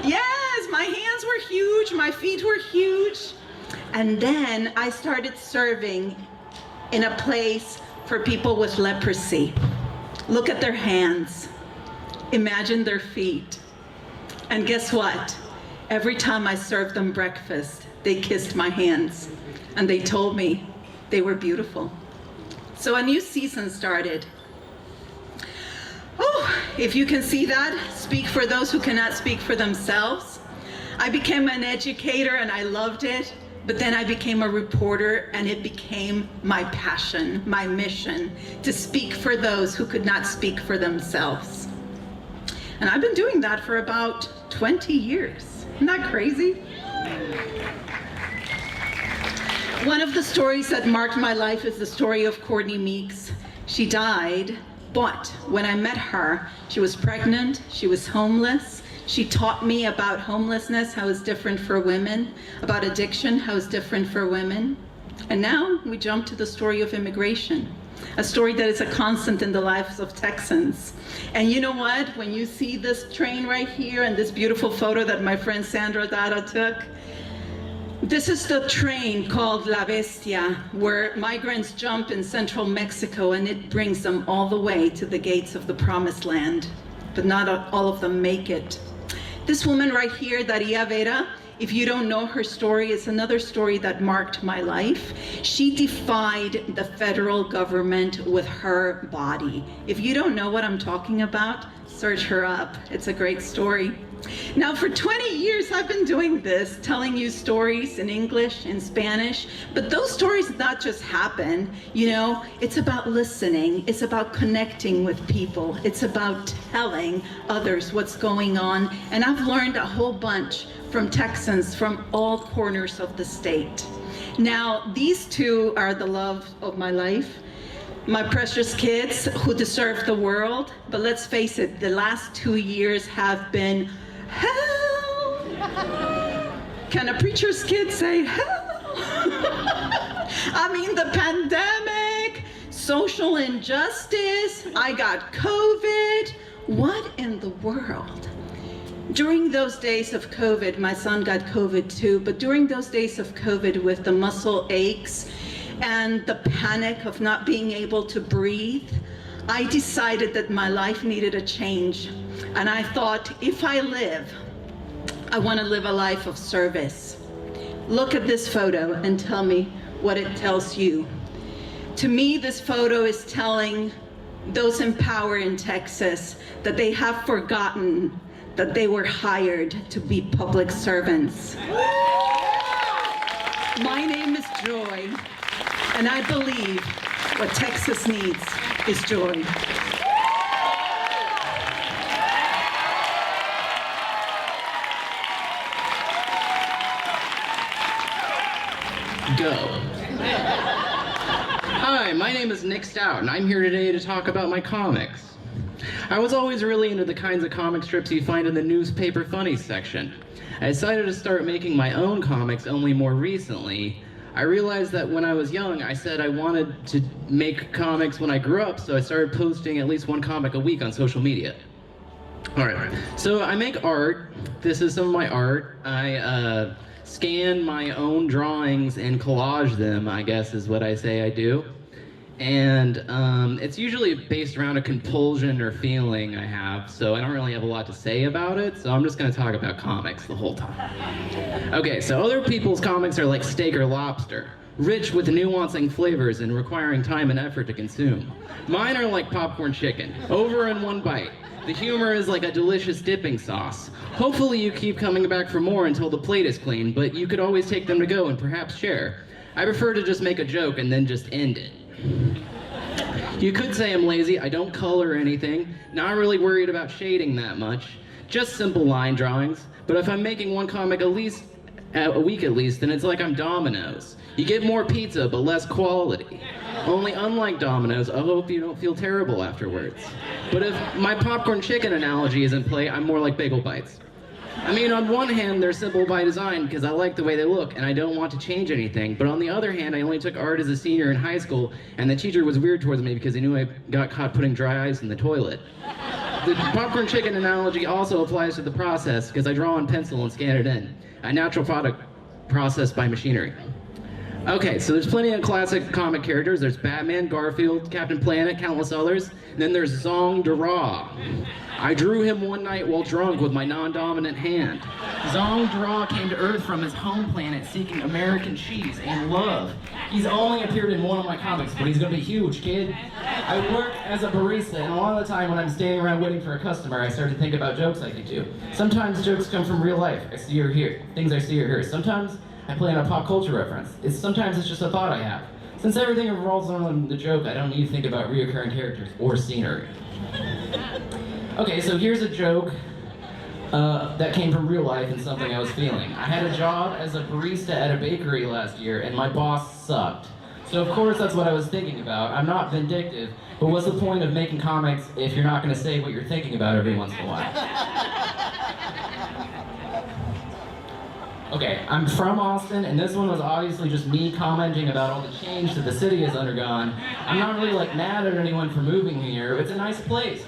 Yes, my hands were huge. My feet were huge. And then I started serving in a place for people with leprosy. Look at their hands. Imagine their feet. And guess what? Every time I served them breakfast, they kissed my hands and they told me they were beautiful. So a new season started. Oh, if you can see that, speak for those who cannot speak for themselves. I became an educator and I loved it, but then I became a reporter and it became my passion, my mission, to speak for those who could not speak for themselves. And I've been doing that for about 20 years. Isn't that crazy? One of the stories that marked my life is the story of Courtney Meeks. She died, but when I met her, she was pregnant, she was homeless. She taught me about homelessness, how it's different for women, about addiction, how it's different for women. And now we jump to the story of immigration, a story that is a constant in the lives of Texans. And you know what? When you see this train right here and this beautiful photo that my friend Sandra Dada took, this is the train called La Bestia, where migrants jump in central Mexico and it brings them all the way to the gates of the promised land. But not all of them make it. This woman right here, Daria Vera, if you don't know her story, it's another story that marked my life. She defied the federal government with her body. If you don't know what I'm talking about, search her up. It's a great story. Now, for 20 years, I've been doing this, telling you stories in English, in Spanish, but those stories not just happen, you know, it's about listening, it's about connecting with people, it's about telling others what's going on, and I've learned a whole bunch from Texans from all corners of the state. Now, these two are the love of my life. My precious kids who deserve the world, but let's face it, the last 2 years have been hell. Can a preacher's kid say hell? I mean, the pandemic, social injustice, I got COVID. What in the world? During those days of COVID, my son got COVID too, but during those days of COVID with the muscle aches and the panic of not being able to breathe, I decided that my life needed a change. And I thought, if I live, I want to live a life of service. Look at this photo and tell me what it tells you. To me, this photo is telling those in power in Texas that they have forgotten that they were hired to be public servants. My name is Joy, and I believe what Texas needs is joy. Go. Hi, my name is Nick Stout, and I'm here today to talk about my comics. I was always really into the kinds of comic strips you find in the newspaper funnies section. I decided to start making my own comics only more recently. I realized that when I was young, I said I wanted to make comics when I grew up, so I started posting at least one comic a week on social media. Alright, so I make art. This is some of my art. I scan my own drawings and collage them, I guess is what I say I do. And it's usually based around a compulsion or feeling I have, so I don't really have a lot to say about it, so I'm just going to talk about comics the whole time. Okay, so other people's comics are like steak or lobster. rich with nuancing flavors and requiring time and effort to consume. Mine are like popcorn chicken, over in one bite. The humor is like a delicious dipping sauce. Hopefully you keep coming back for more until the plate is clean, but you could always take them to go and perhaps share. I prefer to just make a joke and then just end it. You could say I'm lazy, I don't color anything, not really worried about shading that much, just simple line drawings, but if I'm making one comic a week at least, then it's like I'm Domino's. You get more pizza, but less quality. Only unlike Domino's, I hope you don't feel terrible afterwards. But if my popcorn chicken analogy is in play, I'm more like Bagel Bites. I mean, on one hand, they're simple by design because I like the way they look and I don't want to change anything. But on the other hand, I only took art as a senior in high school and the teacher was weird towards me because he knew I got caught putting dry ice in the toilet. The popcorn chicken analogy also applies to the process because I draw on pencil and scan it in. A natural product processed by machinery. Okay, so there's plenty of classic comic characters. There's Batman, Garfield, Captain Planet, countless others. And then there's Zong Dara. I drew him one night while drunk with my non-dominant hand. Zong Dara came to Earth from his home planet seeking American cheese and love. He's only appeared in one of my comics, but he's gonna be huge, kid. I work as a barista, and a lot of the time when I'm standing around waiting for a customer, I start to think about jokes I could do. Sometimes jokes come from real life, I see or hear, things I see or hear. Sometimes I play on a pop culture reference. Sometimes it's just a thought I have. Since everything revolves around the joke, I don't need to think about reoccurring characters or scenery. Okay, so here's a joke that came from real life and something I was feeling. I had a job as a barista at a bakery last year, and my boss sucked. So of course that's what I was thinking about. I'm not vindictive, but what's the point of making comics if you're not going to say what you're thinking about every once in a while? Okay, I'm from Austin, and this one was obviously just me commenting about all the change that the city has undergone. I'm not really like mad at anyone for moving here. It's a nice place.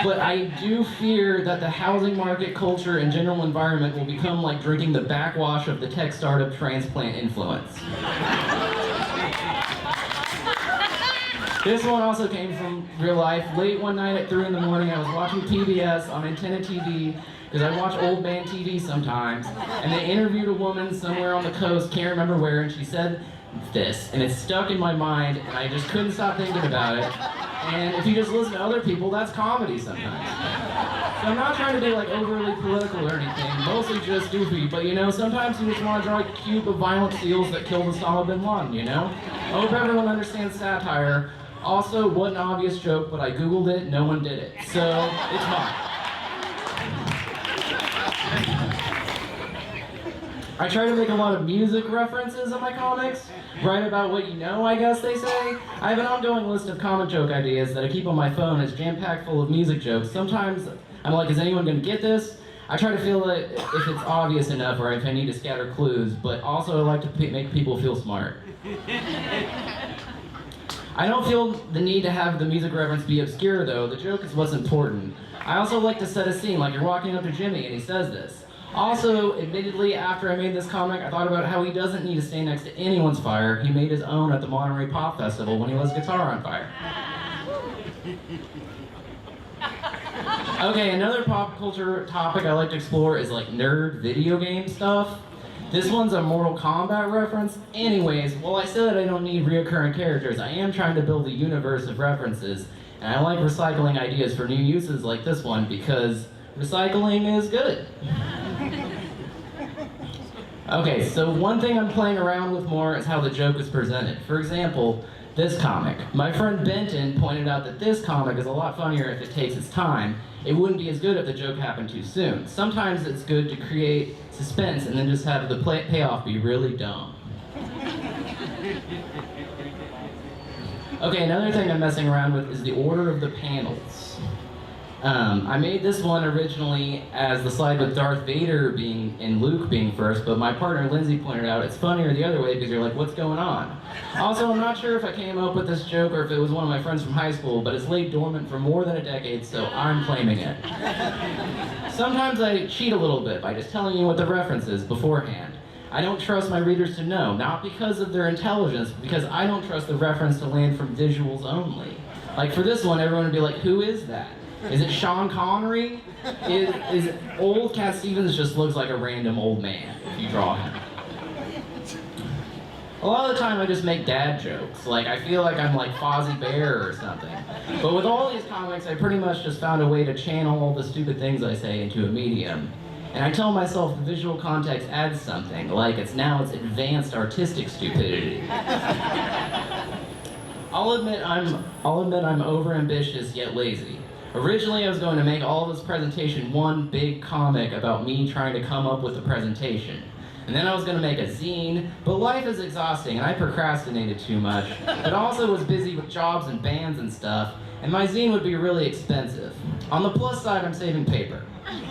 But I do fear that the housing market, culture, and general environment will become like drinking the backwash of the tech startup transplant influence. This one also came from real life. Late one night at 3 in the morning, I was watching PBS on antenna TV, because I watch old man TV sometimes, and they interviewed a woman somewhere on the coast, can't remember where, and she said this, and it stuck in my mind, and I just couldn't stop thinking about it. And if you just listen to other people, that's comedy sometimes. So I'm not trying to be like overly political or anything, mostly just goofy, but you know, sometimes you just want to draw a cube of violent seals that killed Osama bin Laden, you know? I hope everyone understands satire. Also, what an obvious joke, but I Googled it, no one did it. So, it's fine. I try to make a lot of music references in my comics. Write about what you know, I guess they say. I have an ongoing list of comic joke ideas that I keep on my phone. It's jam-packed full of music jokes. Sometimes I'm like, is anyone gonna get this? I try to feel it if it's obvious enough or if I need to scatter clues, but also I like to make people feel smart. I don't feel the need to have the music reference be obscure though. The joke is what's important. I also like to set a scene, like you're walking up to Jimmy and he says this. Also, admittedly, after I made this comic, I thought about how he doesn't need to stay next to anyone's fire. He made his own at the Monterey Pop Festival when he lit his guitar on fire. Okay, another pop culture topic I like to explore is like nerd video game stuff. This one's a Mortal Kombat reference. Anyways, while I said I don't need reoccurring characters, I am trying to build a universe of references, and I like recycling ideas for new uses like this one because recycling is good. Okay, so one thing I'm playing around with more is how the joke is presented. For example, this comic. My friend Benton pointed out that this comic is a lot funnier if it takes its time. It wouldn't be as good if the joke happened too soon. Sometimes it's good to create suspense and then just have the payoff be really dumb. Okay, another thing I'm messing around with is the order of the panels. I made this one originally as the slide with Darth Vader being and Luke being first, but my partner Lindsay pointed out it's funnier the other way because you're like, what's going on? Also, I'm not sure if I came up with this joke or if it was one of my friends from high school, but it's laid dormant for more than a decade, so I'm claiming it. Sometimes I cheat a little bit by just telling you what the reference is beforehand. I don't trust my readers to know, not because of their intelligence, but because I don't trust the reference to land from visuals only. Like for this one, everyone would be like, who is that? Is it Sean Connery? Is old Cat Stevens just looks like a random old man if you draw him. A lot of the time I just make dad jokes. Like, I feel like I'm like Fozzie Bear or something. But with all these comics, I pretty much just found a way to channel all the stupid things I say into a medium. And I tell myself the visual context adds something, like it's advanced artistic stupidity. I'll admit I'm overambitious yet lazy. Originally, I was going to make all of this presentation one big comic about me trying to come up with a presentation. And then I was going to make a zine, but life is exhausting and I procrastinated too much, but also was busy with jobs and bands and stuff, and my zine would be really expensive. On the plus side, I'm saving paper.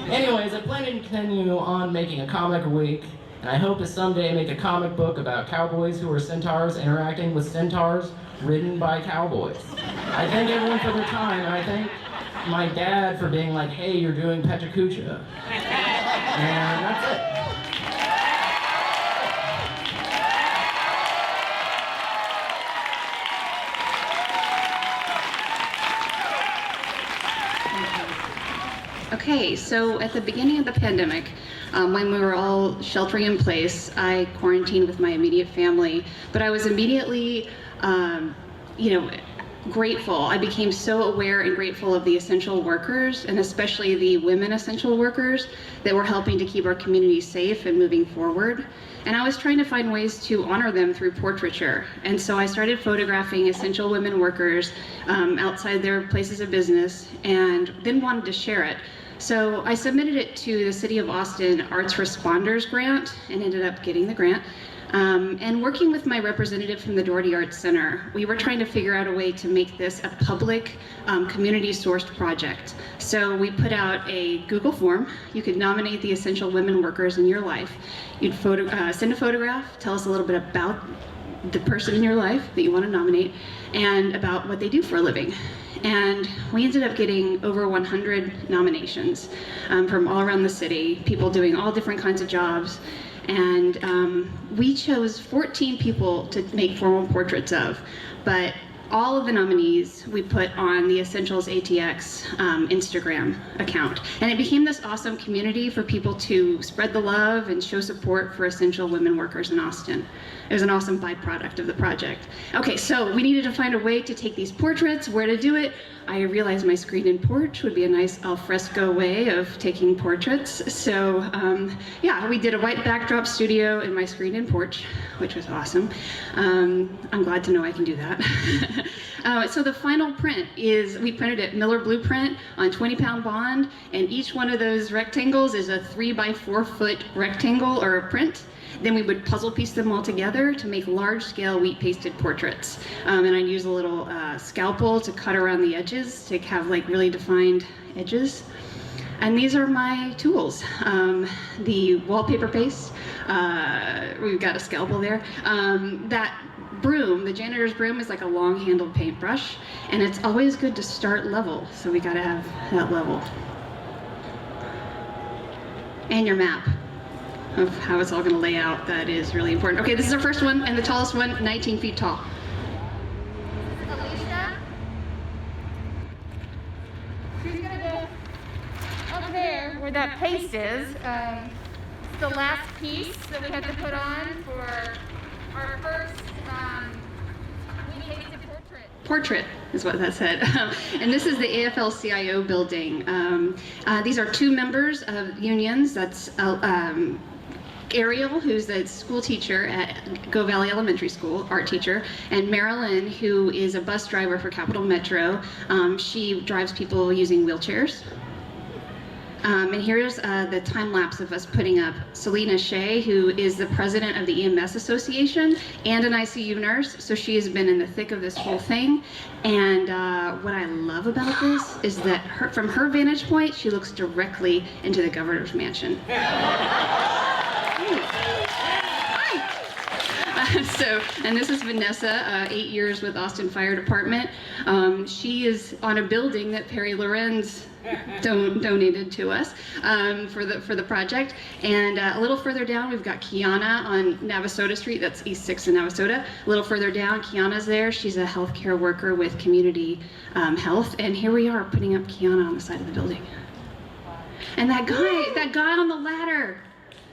Anyways, I plan to continue on making a comic a week, and I hope to someday make a comic book about cowboys who are centaurs interacting with centaurs ridden by cowboys. I thank everyone for their time, and I thank my dad for being like, hey, you're doing PechaKucha. And that's it. Okay, so at the beginning of the pandemic, when we were all sheltering in place, I quarantined with my immediate family, but I was immediately, grateful. I became so aware and grateful of the essential workers, and especially the women essential workers that were helping to keep our community safe and moving forward. And I was trying to find ways to honor them through portraiture. And so I started photographing essential women workers outside their places of business, and then wanted to share it. So I submitted it to the City of Austin Arts Responders Grant and ended up getting the grant. And working with my representative from the Doherty Arts Center, we were trying to figure out a way to make this a public, community-sourced project. So we put out a Google form. You could nominate the essential women workers in your life. You'd send a photograph, tell us a little bit about the person in your life that you want to nominate, and about what they do for a living. And we ended up getting over 100 nominations from all around the city, people doing all different kinds of jobs. And we chose 14 people to make formal portraits of, but all of the nominees we put on the Essentials ATX Instagram account. And it became this awesome community for people to spread the love and show support for essential women workers in Austin. It was an awesome byproduct of the project. Okay, so we needed to find a way to take these portraits, where to do it. I realized my screen-in porch would be a nice al fresco way of taking portraits. So yeah, we did a white backdrop studio in my screen-in porch, which was awesome. I'm glad to know I can do that. So the final print is, we printed it Miller Blueprint on 20-pound bond, and each one of those rectangles is a 3x4 foot rectangle or a print. Then we would puzzle piece them all together to make large-scale wheat-pasted portraits. And I'd use a little scalpel to cut around the edges to have like really defined edges. And these are my tools. The wallpaper paste, we've got a scalpel there. That broom, the janitor's broom, is like a long-handled paintbrush, and it's always good to start level, so we gotta have that level. And your map of how it's all gonna lay out. That is really important. Okay, this is our first one, and the tallest one, 19 feet tall. Alicia. She's gonna go up there where that paste is. It's the last piece that we had to put on for our first wheat-pasted portrait. Portrait is what that said. And this is the AFL-CIO building. These are two members of unions. That's Ariel, who's the school teacher at Go Valley Elementary School, art teacher, and Marilyn, who is a bus driver for Capital Metro. She drives people using wheelchairs. And here's the time lapse of us putting up Selena Shea, who is the president of the EMS Association and an ICU nurse. So she has been in the thick of this whole thing. And what I love about this is that from her vantage point, she looks directly into the governor's mansion. And this is Vanessa, 8 years with Austin Fire Department. She is on a building that Perry Lorenz donated to us for the project. And a little further down, we've got Kiana on Navasota Street. That's East 6th and Navasota. A little further down, Kiana's there. She's a healthcare worker with Community Health. And here we are putting up Kiana on the side of the building. And that guy on the ladder,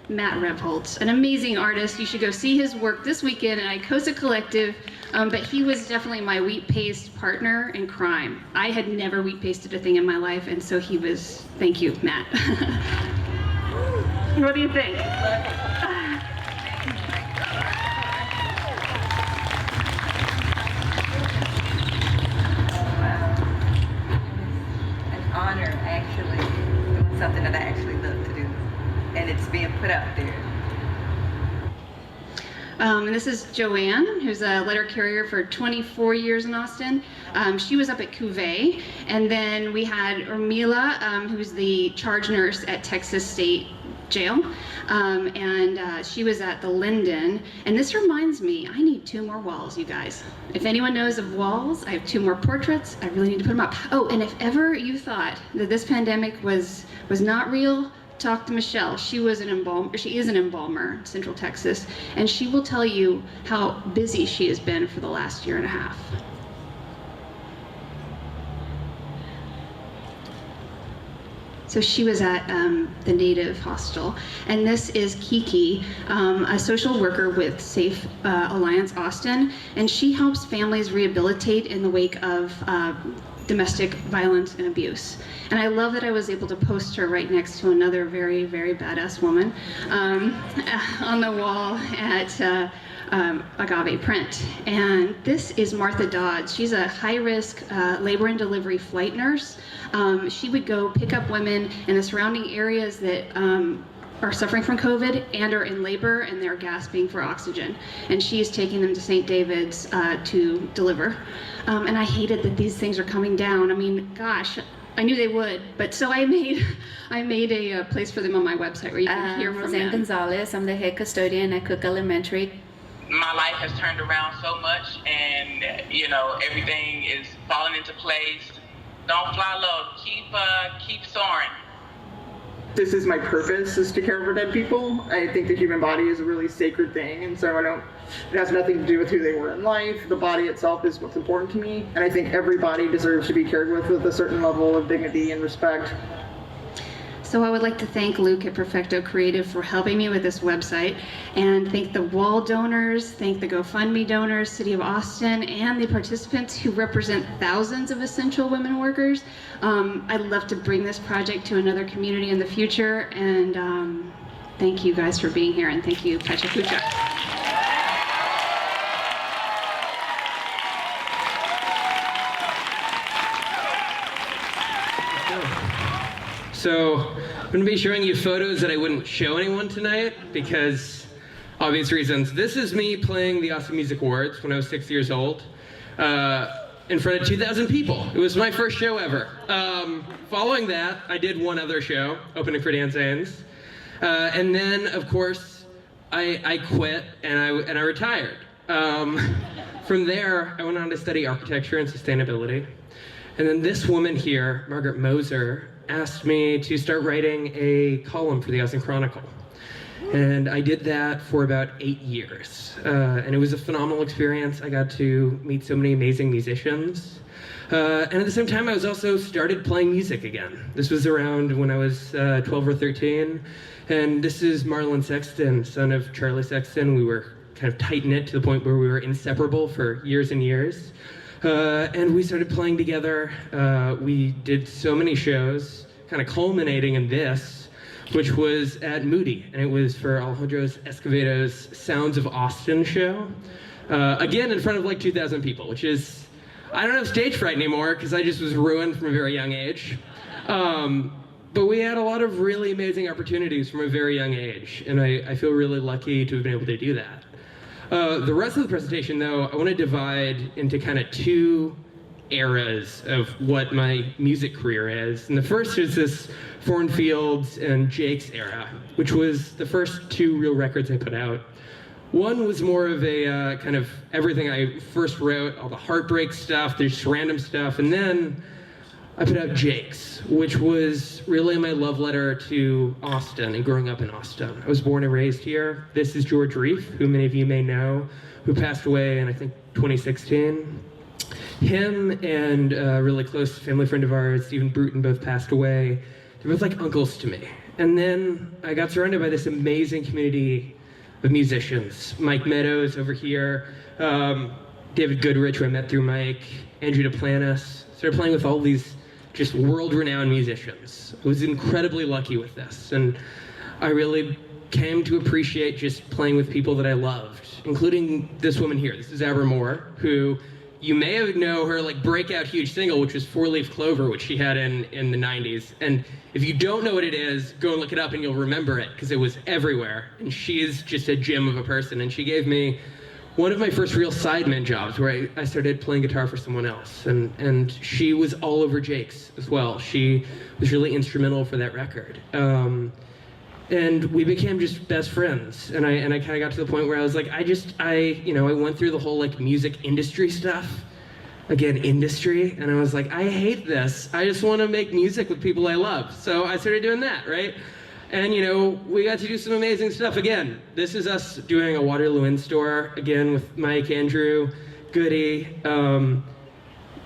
Matt Rebholz, an amazing artist. You should go see his work this weekend at Icosa Collective, but he was definitely my wheat paste partner in crime. I had never wheat pasted a thing in my life, and so he was, thank you, Matt. What do you think? Honor actually doing something that I actually love to do, and it's being put out there. And this is Joanne, who's a letter carrier for 24 years in Austin. She was up at Cuvée, and then we had Urmila, who's the charge nurse at Texas State Jail, and she was at the Linden. And this reminds me, I need 2 more walls, you guys. If anyone knows of walls, I have 2 more portraits. I really need to put them up. Oh, and if ever you thought that this pandemic was not real, talk to Michelle. She is an embalmer in Central Texas, and she will tell you how busy she has been for the last year and a half. So she was at the Native Hostel, and this is Kiki, a social worker with Safe Alliance Austin, and she helps families rehabilitate in the wake of domestic violence and abuse. And I love that I was able to post her right next to another very, very badass woman on the wall at Agave Print. And this is Martha Dodds. She's a high-risk labor and delivery flight nurse. She would go pick up women in the surrounding areas that are suffering from COVID and are in labor, and they're gasping for oxygen. And she is taking them to St. David's to deliver. And I hated that these things are coming down. I mean, gosh, I knew they would, but so I made a place for them on my website where you can hear from Roseanne them. Gonzalez. I'm the head custodian at Cook Elementary. My life has turned around so much, and everything is falling into place. Don't fly low. Keep soaring. This is my purpose, is to care for dead people. I think the human body is a really sacred thing, and so it has nothing to do with who they were in life. The body itself is what's important to me, and I think everybody deserves to be cared with a certain level of dignity and respect. So I would like to thank Luke at Perfecto Creative for helping me with this website, and thank the wall donors, thank the GoFundMe donors, City of Austin, and the participants who represent thousands of essential women workers. I'd love to bring this project to another community in the future, and thank you guys for being here, and thank you, PechaKucha. So I'm going to be showing you photos that I wouldn't show anyone tonight because obvious reasons. This is me playing the Austin Music Awards when I was 6 years old in front of 2,000 people. It was my first show ever. Following that, I did one other show, opening for Dan Zanes. And then, of course, I quit and I retired. From there, I went on to study architecture and sustainability. And then this woman here, Margaret Moser, asked me to start writing a column for the Austin Chronicle. And I did that for about 8 years. And it was a phenomenal experience. I got to meet so many amazing musicians. And at the same time, I was also started playing music again. This was around when I was 12 or 13. And this is Marlon Sexton, son of Charlie Sexton. We were kind of tight-knit to the point where we were inseparable for years and years. And we started playing together. We did so many shows, kind of culminating in this, which was at Moody, and it was for Alejandro Escovedo's Sounds of Austin show. Again, in front of like 2,000 people, which is, I don't have stage fright anymore because I just was ruined from a very young age. But we had a lot of really amazing opportunities from a very young age, and I feel really lucky to have been able to do that. The rest of the presentation, though, I want to divide into kind of 2 eras of what my music career is. And the first is this Foreign Fields and Jake's era, which was the first 2 real records I put out. One was more of a kind of everything I first wrote, all the heartbreak stuff, there's random stuff, and then I put out Jake's, which was really my love letter to Austin and growing up in Austin. I was born and raised here. This is George Reef, who many of you may know, who passed away in, I think, 2016. Him and a really close family friend of ours, Stephen Bruton, both passed away They were both like uncles to me. And then I got surrounded by this amazing community of musicians. Mike Meadows over here, David Goodrich, who I met through Mike, Andrew Duplantis. Started playing with all these just world-renowned musicians. I was incredibly lucky with this, and I really came to appreciate just playing with people that I loved, including this woman here. This is Abra Moore, who you may have know her like breakout huge single, which was Four Leaf Clover, which she had in the 90s. And if you don't know what it is, go and look it up and you'll remember it, because it was everywhere. And she is just a gem of a person. And she gave me one of my first real sideman jobs, where I started playing guitar for someone else. And she was all over Jake's as well. She was really instrumental for that record. And we became just best friends. And I kind of got to the point where I was like, I went through the whole like music industry stuff. Again, industry. And I was like, I hate this. I just want to make music with people I love. So I started doing that, right? And we got to do some amazing stuff. Again, this is us doing a Waterloo Inn store, again, with Mike, Andrew, Goody.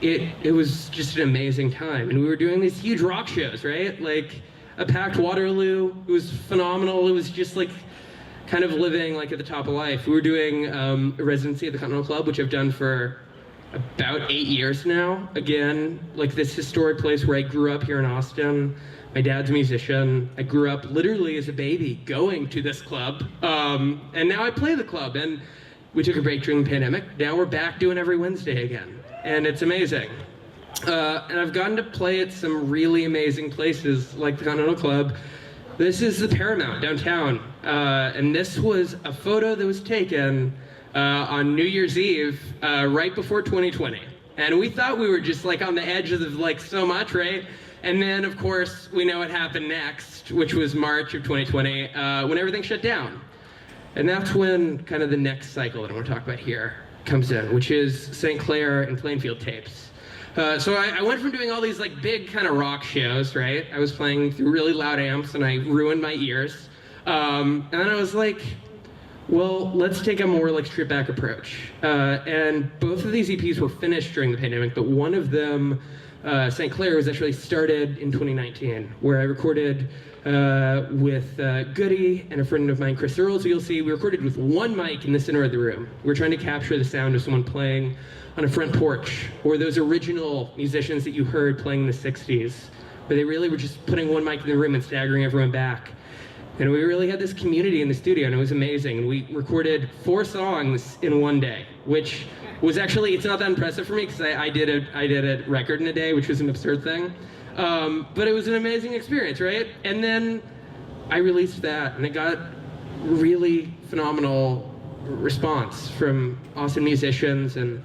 It was just an amazing time. And we were doing these huge rock shows, right? Like a packed Waterloo. It was phenomenal. It was just like kind of living like at the top of life. We were doing a residency at the Continental Club, which I've done for about 8 years now. Again, like this historic place where I grew up here in Austin. My dad's a musician. I grew up literally as a baby going to this club. And now I play the club. And we took a break during the pandemic. Now we're back doing every Wednesday again. And it's amazing. And I've gotten to play at some really amazing places like the Continental Club. This is the Paramount downtown. And this was a photo that was taken on New Year's Eve right before 2020. And we thought we were just like on the edge of like so much, right? And then, of course, we know what happened next, which was March of 2020, when everything shut down. And that's when kind of the next cycle that I want to talk about here comes in, which is St. Clair and Plainfield tapes. So I went from doing all these like big kind of rock shows, right? I was playing through really loud amps and I ruined my ears. And then I was like, well, let's take a more like stripped back approach. And both of these EPs were finished during the pandemic, but one of them, St. Clair, was actually started in 2019, where I recorded with Goody and a friend of mine, Chris Earl. So you'll see we recorded with one mic in the center of the room. We're trying to capture the sound of someone playing on a front porch, or those original musicians that you heard playing in the 60s, where they really were just putting one mic in the room and staggering everyone back. And we really had this community in the studio, and it was amazing. And we recorded 4 songs in one day, which was actually, it's not that impressive for me, because I did a record in a day, which was an absurd thing. But it was an amazing experience, right? And then I released that, and it got really phenomenal response from Austin musicians, and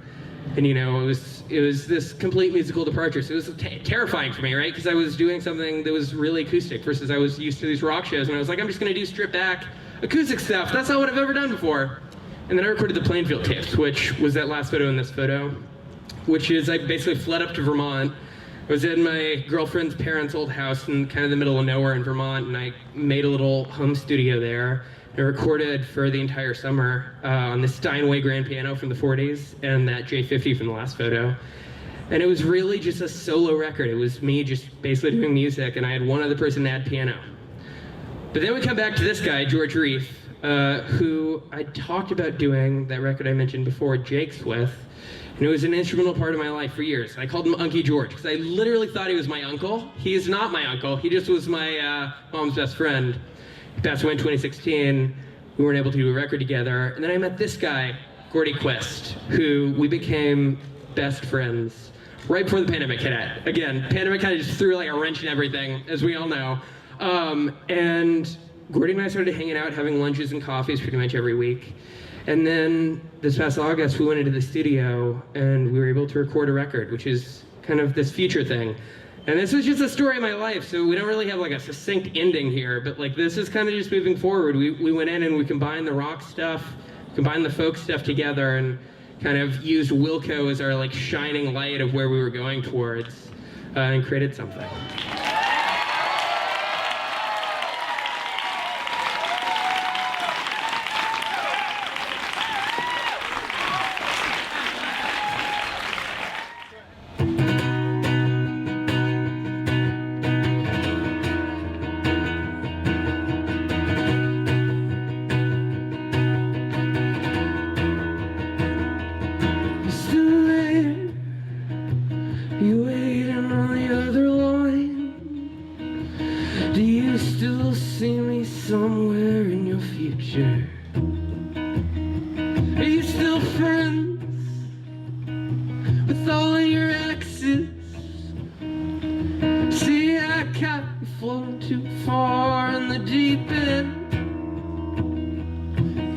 it was this complete musical departure. So it was terrifying for me, right? Because I was doing something that was really acoustic versus I was used to these rock shows, and I was like, I'm just gonna do stripped back acoustic stuff. That's not what I've ever done before. And then I recorded the Plainfield tapes, which was that last photo in this photo, which is I basically fled up to Vermont. I was in my girlfriend's parents' old house in kind of the middle of nowhere in Vermont, and I made a little home studio there. I recorded for the entire summer on the Steinway grand piano from the 40s and that J50 from the last photo. And it was really just a solo record. It was me just basically doing music, and I had one other person to add piano. But then we come back to this guy, George Reef, who I talked about doing that record I mentioned before, Jake's with. And it was an instrumental part of my life for years. I called him Unky George, because I literally thought he was my uncle. He is not my uncle. He just was my mom's best friend. He passed away in 2016. We weren't able to do a record together. And then I met this guy, Gordy Quist, who we became best friends right before the pandemic hit. Again, pandemic kind of just threw like a wrench in everything, as we all know. And Gordy and I started hanging out, having lunches and coffees pretty much every week. And then this past August, we went into the studio and we were able to record a record, which is kind of this future thing. And this was just a story of my life, so we don't really have like a succinct ending here, but like this is kind of just moving forward. We went in and we combined the rock stuff, combined the folk stuff together, and kind of used Wilco as our like shining light of where we were going towards, and created something. somewhere in your future? Are you still friends with all of your exes? See, I got you floating too far in the deep end.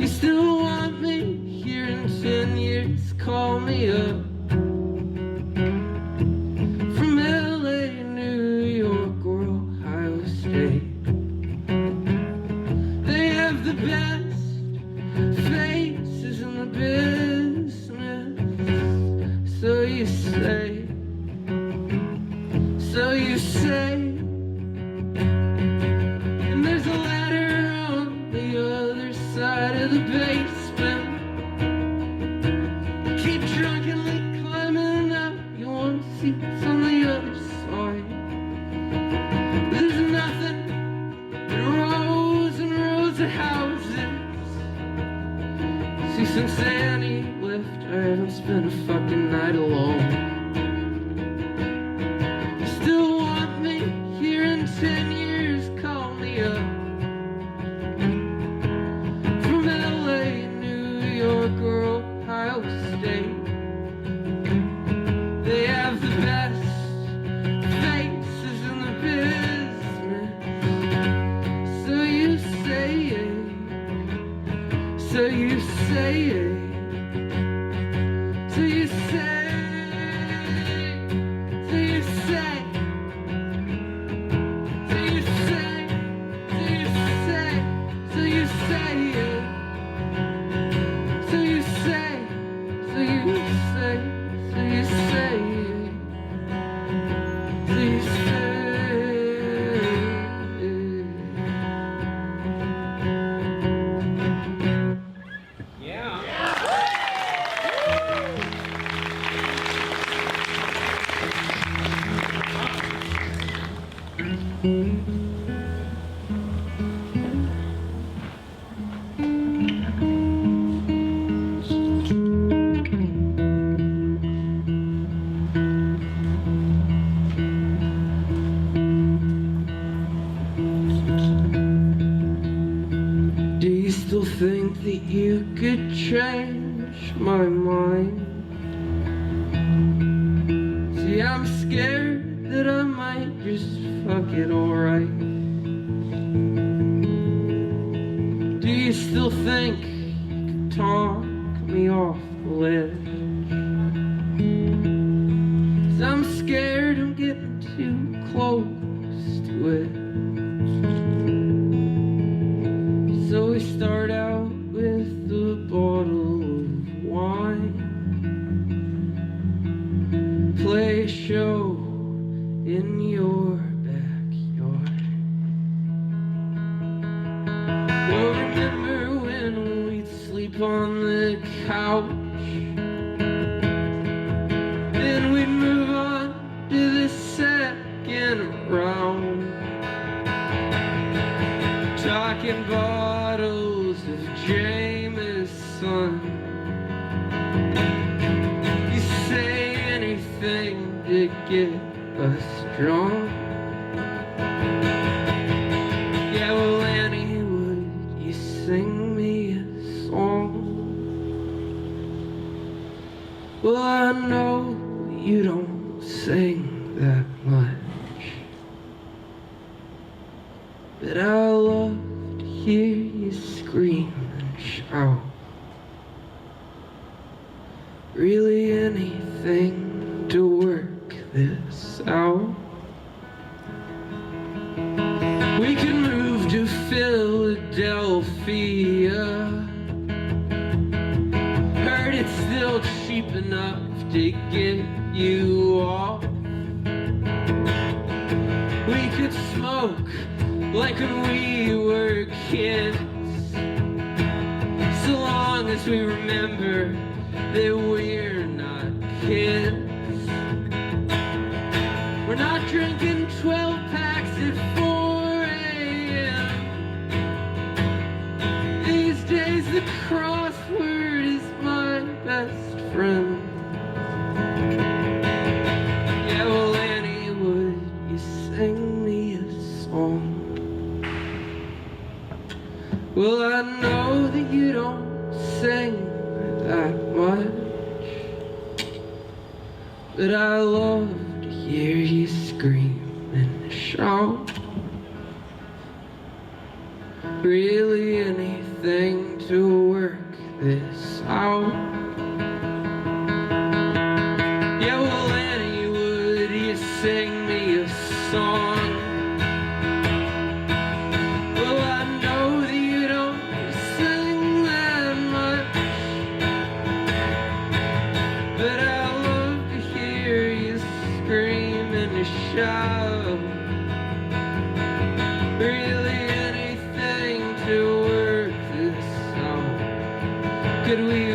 You still want me here in 10 years? Call me up. From LA, New York, or Ohio State. They have the best faces in the business. So you say. So you say. And there's a ladder on the other side of the basement. Keep drunkenly climbing up. You want seats on the other side. There's nothing but rows and rows of houses. See, since Annie left, I haven't spent a fucking night alone. You still want me here in 10 years? Call me up. From LA, New York, or Ohio State. They have the best faces in the business. So you say it. So you say it. So you say. So you say. So you say. So you say. So you say it. So you say. So you say. So you say it. So you say. Do you still think that you could change my mind? See, I'm scared that I might just fuck it alright. Do you still think you could talk me off the ledge? 'Cause I'm scared I'm getting too close to it. So we start out with a bottle of wine, play a show in your backyard. Well, remember when we'd sleep on the couch? Then we'd move on to the second round, talking bottles of Jameson. You say anything to get us drunk. Yeah, well, Annie, would you sing me a song? Well, I know you don't sing that much, but I love to hear you scream and shout. Really anything to work this out. We could move to Philadelphia. Heard it's still cheap enough to get you off. We could smoke like when we were kids, so long as we remember that we're not kids. We're not drinking 12 packs at 4 a.m. These days the crossword is my best friend. Yeah, well, Annie, would you sing me a song? Well, I know that you don't sing that much, but I love to hear you scream and shout. Really anything to work this out. Yeah, well, Annie, would you sing me a song? Well, I know that you don't sing that much, but I love to hear you scream and shout. Really anything to work this out. Could we